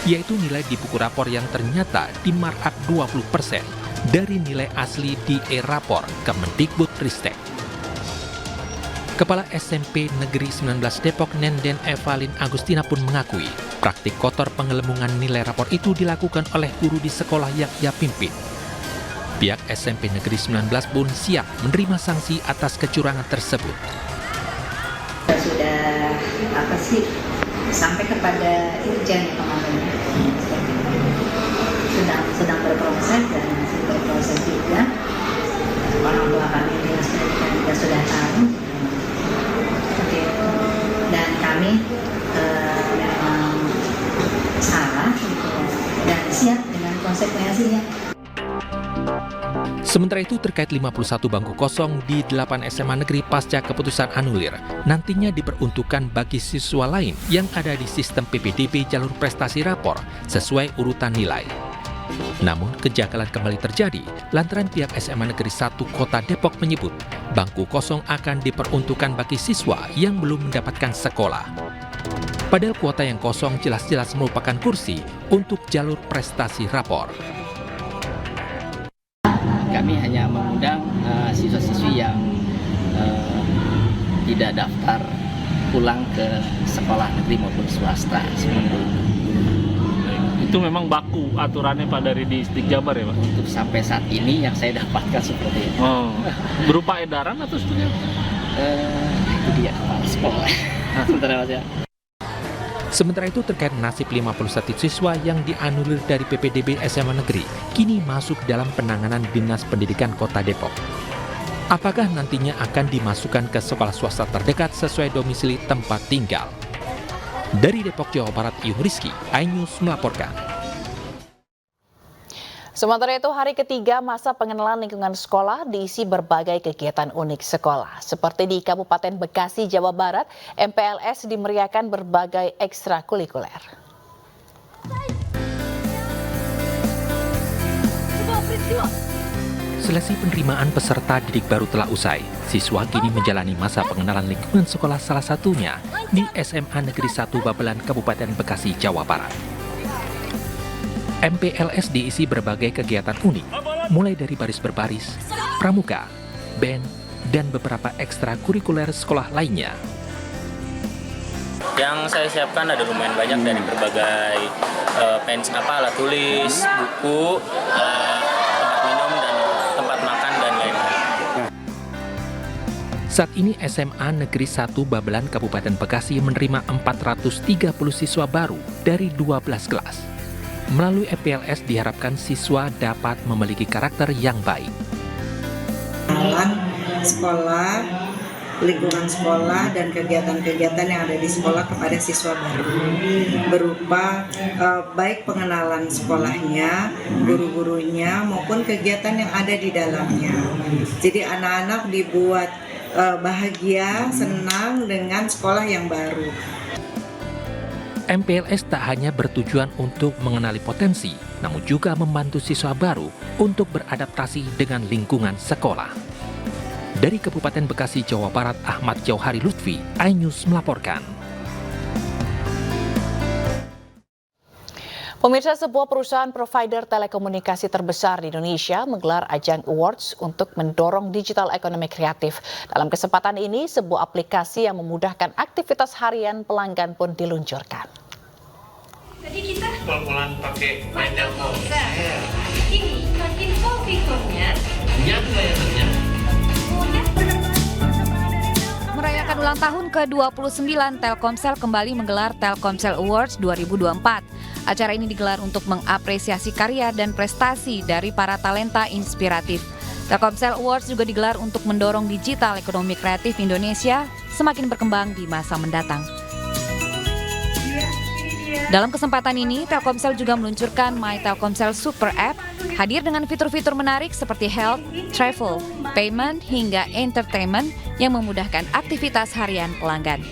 yaitu nilai di buku rapor yang ternyata di markup 20% dari nilai asli di e-rapor Kemendikbudristek. Kepala SMP Negeri 19 Depok Nenden Evalin Agustina pun mengakui praktik kotor penggelembungan nilai rapor itu dilakukan oleh guru di sekolah yang ia pimpin. Pihak SMP Negeri 19 pun siap menerima sanksi atas kecurangan tersebut. Sudah sampai kepada Irjen kemarin, sedang berproses dan masih berproses juga. Orang tua kami Dinas Pendidikan juga sudah tahu. Dan kami memang salah dan siap dengan konsekuensinya. Sementara itu terkait 51 bangku kosong di 8 SMA negeri pasca keputusan anulir, nantinya diperuntukkan bagi siswa lain yang ada di sistem PPDB jalur prestasi rapor sesuai urutan nilai. Namun kejanggalan kembali terjadi lantaran pihak SMA Negeri 1 Kota Depok menyebut bangku kosong akan diperuntukkan bagi siswa yang belum mendapatkan sekolah. Padahal kuota yang kosong jelas-jelas merupakan kursi untuk jalur prestasi rapor. Kami hanya mengundang siswa-siswi yang tidak daftar pulang ke sekolah negeri maupun swasta. Itu memang baku aturannya Pak dari Distrik Jabar ya Pak? Untuk sampai saat ini yang saya dapatkan seperti itu. Oh, berupa edaran atau seperti apa? Itu dia kepala sekolah. Sebentar Mas ya. Sementara itu terkait nasib 51 siswa yang dianulir dari PPDB SMA Negeri, kini masuk dalam penanganan Dinas Pendidikan Kota Depok. Apakah nantinya akan dimasukkan ke sekolah swasta terdekat sesuai domisili tempat tinggal? Dari Depok, Jawa Barat, Iyung Rizky, iNews melaporkan. Sementara itu, hari ketiga masa pengenalan lingkungan sekolah diisi berbagai kegiatan unik sekolah. Seperti di Kabupaten Bekasi, Jawa Barat, MPLS dimeriahkan berbagai ekstrakurikuler. Seleksi penerimaan peserta didik baru telah usai. Siswa kini menjalani masa pengenalan lingkungan sekolah salah satunya di SMA Negeri 1 Babelan, Kabupaten Bekasi, Jawa Barat. MPLS diisi berbagai kegiatan unik, mulai dari baris berbaris, pramuka, band, dan beberapa ekstrakurikuler sekolah lainnya. Yang saya siapkan ada lumayan banyak dari berbagai alat tulis, buku, tempat minum, dan tempat makan, dan lain-lain. Saat ini SMA Negeri 1 Babelan Kabupaten Bekasi menerima 430 siswa baru dari 12 kelas. Melalui MPLS diharapkan siswa dapat memiliki karakter yang baik. Sekolah, lingkungan sekolah, dan kegiatan-kegiatan yang ada di sekolah kepada siswa baru berupa baik pengenalan sekolahnya, guru-gurunya, maupun kegiatan yang ada di dalamnya. Jadi anak-anak dibuat bahagia, senang dengan sekolah yang baru. MPLS tak hanya bertujuan untuk mengenali potensi, namun juga membantu siswa baru untuk beradaptasi dengan lingkungan sekolah. Dari Kabupaten Bekasi, Jawa Barat, Ahmad Jauhari Lutfi, iNews melaporkan. Pemirsa, sebuah perusahaan provider telekomunikasi terbesar di Indonesia menggelar ajang awards untuk mendorong digital ekonomi kreatif. Dalam kesempatan ini, sebuah aplikasi yang memudahkan aktivitas harian pelanggan pun diluncurkan. Jadi kita pelan-pelan pakai MyTelkom. Ini info fiturnya. Nyata ya ternyata. Merayakan ulang tahun ke-29, Telkomsel kembali menggelar Telkomsel Awards 2024. Acara ini digelar untuk mengapresiasi karya dan prestasi dari para talenta inspiratif. Telkomsel Awards juga digelar untuk mendorong digital ekonomi kreatif Indonesia semakin berkembang di masa mendatang. Dalam kesempatan ini, Telkomsel juga meluncurkan My Telkomsel Super App, hadir dengan fitur-fitur menarik seperti health, travel, payment, hingga entertainment yang memudahkan aktivitas harian pelanggan.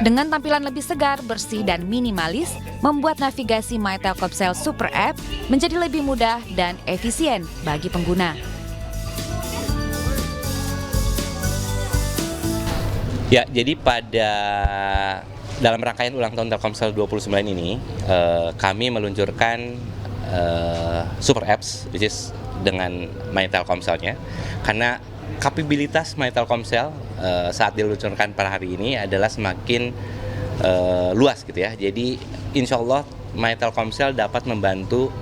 Dengan tampilan lebih segar, bersih, dan minimalis, membuat navigasi My Telkomsel Super App menjadi lebih mudah dan efisien bagi pengguna. Ya, jadi dalam rangkaian ulang tahun Telkomsel 29 ini, kami meluncurkan Super Apps, which is dengan My Telkomselnya, karena kapabilitas My Telkomsel saat diluncurkan pada hari ini adalah semakin luas gitu ya. Jadi insya Allah My Telkomsel dapat membantu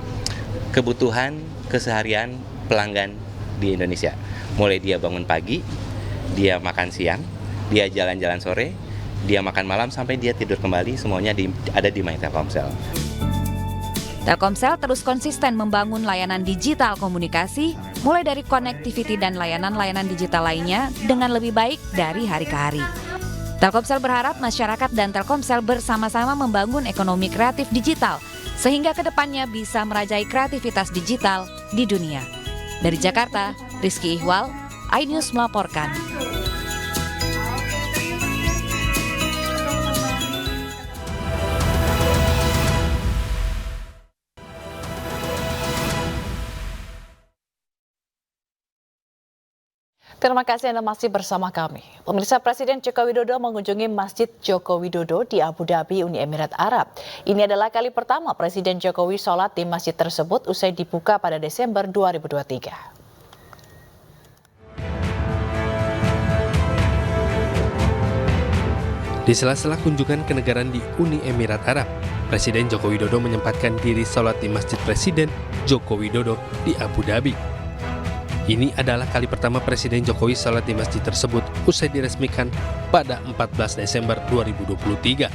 kebutuhan keseharian pelanggan di Indonesia. Mulai dia bangun pagi, dia makan siang, dia jalan-jalan sore, dia makan malam, sampai dia tidur kembali, semuanya ada di My Telkomsel. Telkomsel terus konsisten membangun layanan digital komunikasi, mulai dari connectivity dan layanan-layanan digital lainnya dengan lebih baik dari hari ke hari. Telkomsel berharap masyarakat dan Telkomsel bersama-sama membangun ekonomi kreatif digital, sehingga kedepannya bisa merajai kreativitas digital di dunia. Dari Jakarta, Rizky Ihwal, iNews melaporkan. Terima kasih Anda masih bersama kami. Pemirsa, Presiden Joko Widodo mengunjungi Masjid Joko Widodo di Abu Dhabi, Uni Emirat Arab. Ini adalah kali pertama Presiden Jokowi sholat di masjid tersebut usai dibuka pada Desember 2023. Di sela-sela kunjungan kenegaraan di Uni Emirat Arab, Presiden Joko Widodo menyempatkan diri sholat di Masjid Presiden Joko Widodo di Abu Dhabi. Ini adalah kali pertama Presiden Jokowi sholat di masjid tersebut usai diresmikan pada 14 Desember 2023.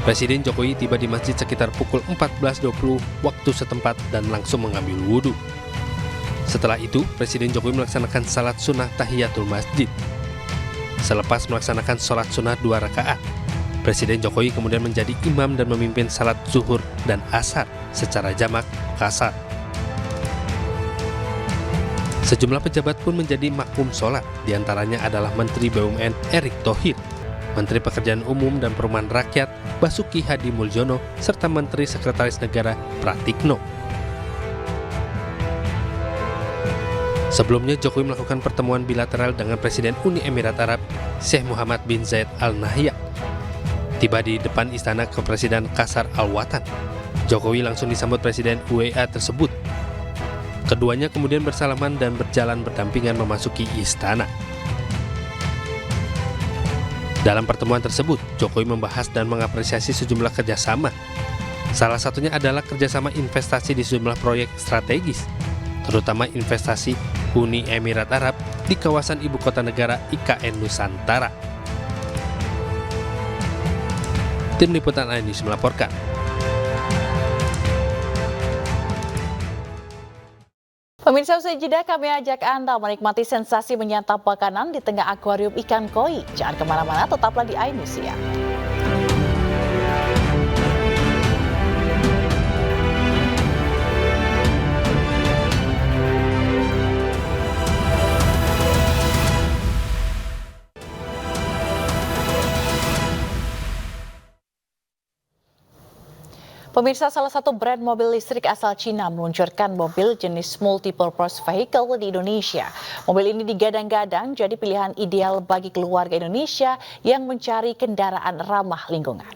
Presiden Jokowi tiba di masjid sekitar pukul 14.20 waktu setempat dan langsung mengambil wudhu. Setelah itu, Presiden Jokowi melaksanakan salat sunnah tahiyatul masjid. Selepas melaksanakan sholat sunnah 2 rakaat, Presiden Jokowi kemudian menjadi imam dan memimpin salat zuhur dan asar secara jamak qasar. Sejumlah pejabat pun menjadi makmum sholat, diantaranya adalah Menteri BUMN Erick Thohir, Menteri Pekerjaan Umum dan Perumahan Rakyat Basuki Hadi Muljono, serta Menteri Sekretaris Negara Pratikno. Sebelumnya, Jokowi melakukan pertemuan bilateral dengan Presiden Uni Emirat Arab, Sheikh Mohammed bin Zayed Al Nahyan. Tiba di depan Istana Kepresiden Qasar Al Watan, Jokowi langsung disambut Presiden UEA tersebut. Keduanya kemudian bersalaman dan berjalan berdampingan memasuki istana. Dalam pertemuan tersebut, Jokowi membahas dan mengapresiasi sejumlah kerjasama. Salah satunya adalah kerjasama investasi di sejumlah proyek strategis, terutama investasi Uni Emirat Arab di kawasan ibu kota negara IKN Nusantara. Tim Liputan iNews melaporkan. Pemirsa, usai jeda kami ajak Anda menikmati sensasi menyantap makanan di tengah akuarium ikan koi. Jangan kemana-mana, tetaplah di iNews ya. Pemirsa, salah satu brand mobil listrik asal Cina meluncurkan mobil jenis multipurpose vehicle di Indonesia. Mobil ini digadang-gadang jadi pilihan ideal bagi keluarga Indonesia yang mencari kendaraan ramah lingkungan.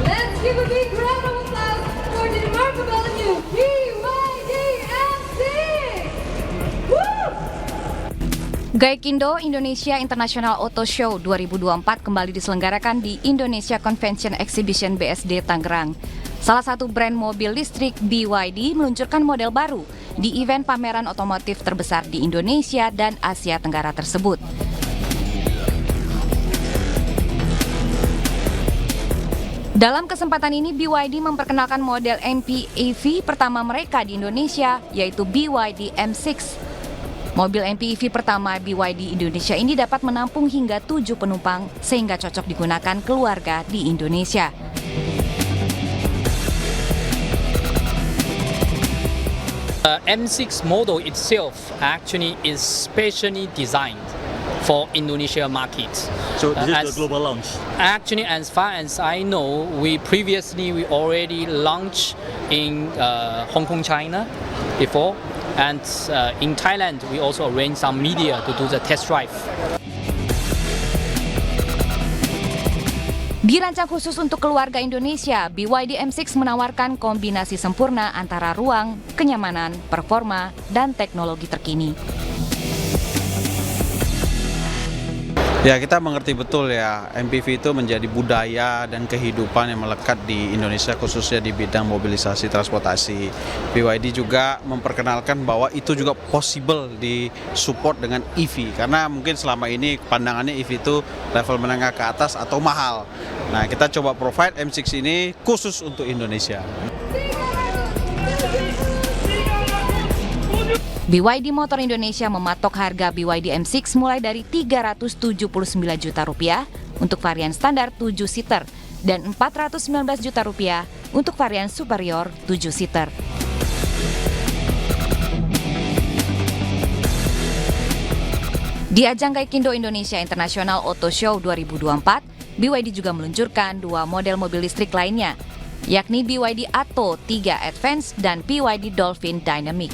Let's give a big round of applause for the remarkable new BYD M6. Gaikindo Indonesia International Auto Show 2024 kembali diselenggarakan di Indonesia Convention Exhibition BSD Tangerang. Salah satu brand mobil listrik BYD meluncurkan model baru di event pameran otomotif terbesar di Indonesia dan Asia Tenggara tersebut. Dalam kesempatan ini, BYD memperkenalkan model MPV pertama mereka di Indonesia, yaitu BYD M6. Mobil MPV pertama BYD Indonesia ini dapat menampung hingga 7 penumpang sehingga cocok digunakan keluarga di Indonesia. M6 model itself actually is specially designed for Indonesia market. So this is the global launch? Actually, as far as I know, we already launched in Hong Kong, China before. And in Thailand, we also arranged some media to do the test drive. Dirancang khusus untuk keluarga Indonesia, BYD M6 menawarkan kombinasi sempurna antara ruang, kenyamanan, performa, dan teknologi terkini. Ya, kita mengerti betul ya, MPV itu menjadi budaya dan kehidupan yang melekat di Indonesia, khususnya di bidang mobilisasi transportasi. BYD juga memperkenalkan bahwa itu juga possible disupport dengan EV, karena mungkin selama ini pandangannya EV itu level menengah ke atas atau mahal. Nah, kita coba provide M6 ini khusus untuk Indonesia. BYD Motor Indonesia mematok harga BYD M6 mulai dari Rp379 juta untuk varian standar 7-seater dan Rp419 juta untuk varian superior 7-seater. Di ajang Gaikindo Indonesia International Auto Show 2024, BYD juga meluncurkan 2 model mobil listrik lainnya, yakni BYD Atto 3 Advance dan BYD Dolphin Dynamic.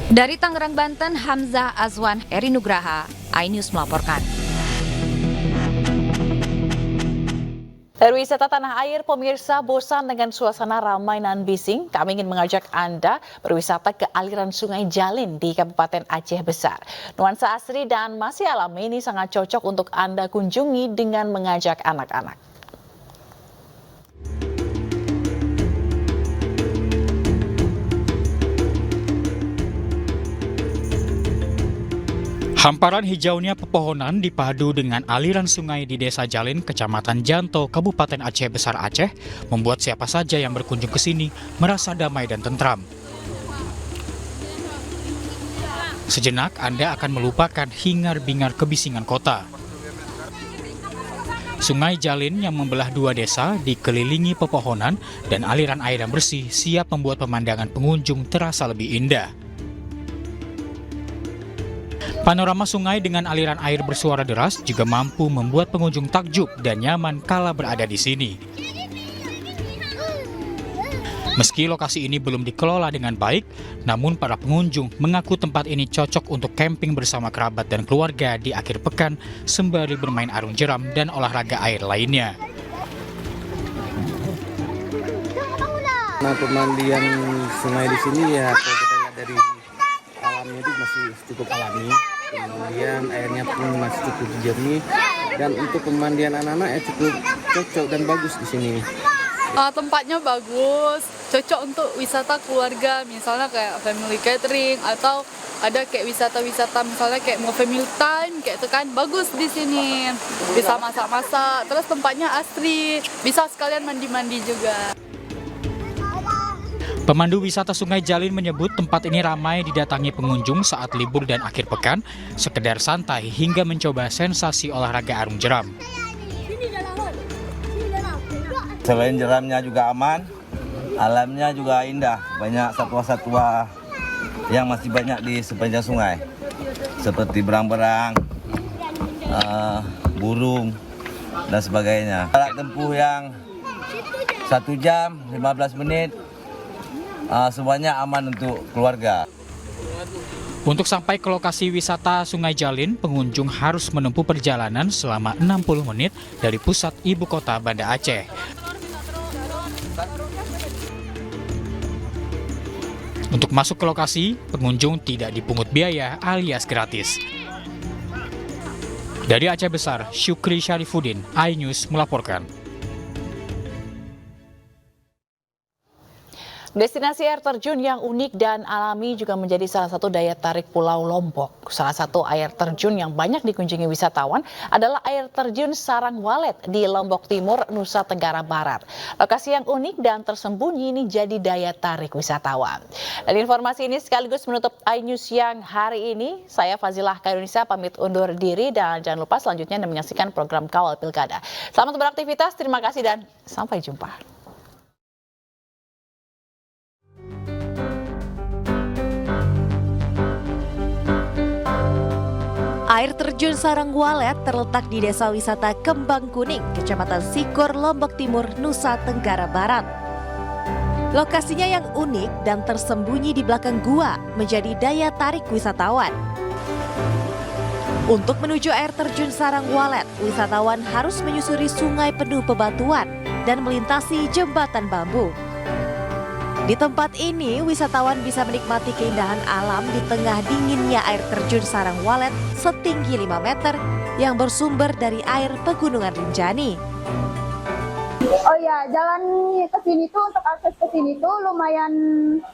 Dari Tangerang, Banten, Hamzah Azwan, Eri Nugraha, iNews melaporkan. Dari wisata tanah air, pemirsa bosan dengan suasana ramai nan bising, kami ingin mengajak Anda berwisata ke aliran Sungai Jalin di Kabupaten Aceh Besar. Nuansa asri dan masih alami ini sangat cocok untuk Anda kunjungi dengan mengajak anak-anak. Hamparan hijaunya pepohonan dipadu dengan aliran sungai di Desa Jalin, Kecamatan Janto, Kabupaten Aceh Besar Aceh, membuat siapa saja yang berkunjung ke sini merasa damai dan tentram. Sejenak Anda akan melupakan hingar-bingar kebisingan kota. Sungai Jalin yang membelah 2 desa dikelilingi pepohonan dan aliran air yang bersih siap membuat pemandangan pengunjung terasa lebih indah. Panorama sungai dengan aliran air bersuara deras juga mampu membuat pengunjung takjub dan nyaman kala berada di sini. Meski lokasi ini belum dikelola dengan baik, namun para pengunjung mengaku tempat ini cocok untuk camping bersama kerabat dan keluarga di akhir pekan sembari bermain arung jeram dan olahraga air lainnya. Nah, pemandian sungai di sini ya kalau kita lihat dari alamnya itu masih cukup alami. Kemudian airnya pun masih cukup jernih dan untuk pemandian anak-anak ya cukup cocok dan bagus di sini. Tempatnya bagus, cocok untuk wisata keluarga, misalnya kayak family catering atau ada kayak wisata-wisata misalnya kayak mau family time kayak itu kan bagus di sini. Bisa masak-masak, terus tempatnya asri, bisa sekalian mandi-mandi juga. Pemandu wisata Sungai Jalin menyebut tempat ini ramai didatangi pengunjung saat libur dan akhir pekan, sekedar santai hingga mencoba sensasi olahraga arung jeram. Selain jeramnya juga aman, alamnya juga indah. Banyak satwa-satwa yang masih banyak di sepanjang sungai, seperti berang-berang, burung, dan sebagainya. Jarak tempuh yang 1 jam 15 menit. Semuanya aman untuk keluarga. Untuk sampai ke lokasi wisata Sungai Jalin, pengunjung harus menempuh perjalanan selama 60 menit dari pusat ibu kota Banda Aceh. Untuk masuk ke lokasi, pengunjung tidak dipungut biaya alias gratis. Dari Aceh Besar, Syukri Syarifuddin, iNews melaporkan. Destinasi air terjun yang unik dan alami juga menjadi salah satu daya tarik Pulau Lombok. Salah satu air terjun yang banyak dikunjungi wisatawan adalah air terjun Sarang Walet di Lombok Timur, Nusa Tenggara Barat. Lokasi yang unik dan tersembunyi ini jadi daya tarik wisatawan. Dan informasi ini sekaligus menutup iNews Siang hari ini. Saya Fazilah Kairunisa pamit undur diri dan jangan lupa selanjutnya Anda menyaksikan program Kawal Pilkada. Selamat beraktivitas, terima kasih dan sampai jumpa. Air terjun Sarang Walet terletak di Desa Wisata Kembang Kuning, Kecamatan Sikor, Lombok Timur, Nusa Tenggara Barat. Lokasinya yang unik dan tersembunyi di belakang gua menjadi daya tarik wisatawan. Untuk menuju air terjun Sarang Walet, wisatawan harus menyusuri sungai penuh bebatuan dan melintasi jembatan bambu. Di tempat ini, wisatawan bisa menikmati keindahan alam di tengah dinginnya air terjun Sarang Walet setinggi 5 meter yang bersumber dari air Pegunungan Rinjani. Oh ya, jalan ke sini tuh untuk akses ke sini tuh lumayan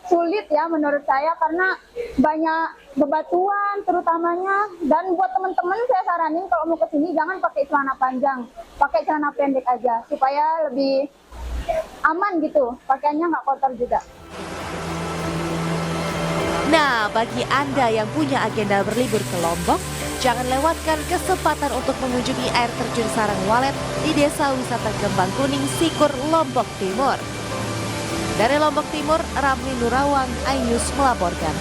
sulit ya menurut saya karena banyak bebatuan terutamanya, dan buat teman-teman saya saranin kalau mau ke sini jangan pakai celana panjang, pakai celana pendek aja supaya lebih aman gitu, pakaiannya nggak kotor juga. Nah, bagi Anda yang punya agenda berlibur ke Lombok, jangan lewatkan kesempatan untuk mengunjungi air terjun Sarang Walet di Desa Wisata Kembang Kuning, Sikur, Lombok Timur. Dari Lombok Timur, Ramli Nurawang, iNews melaporkan.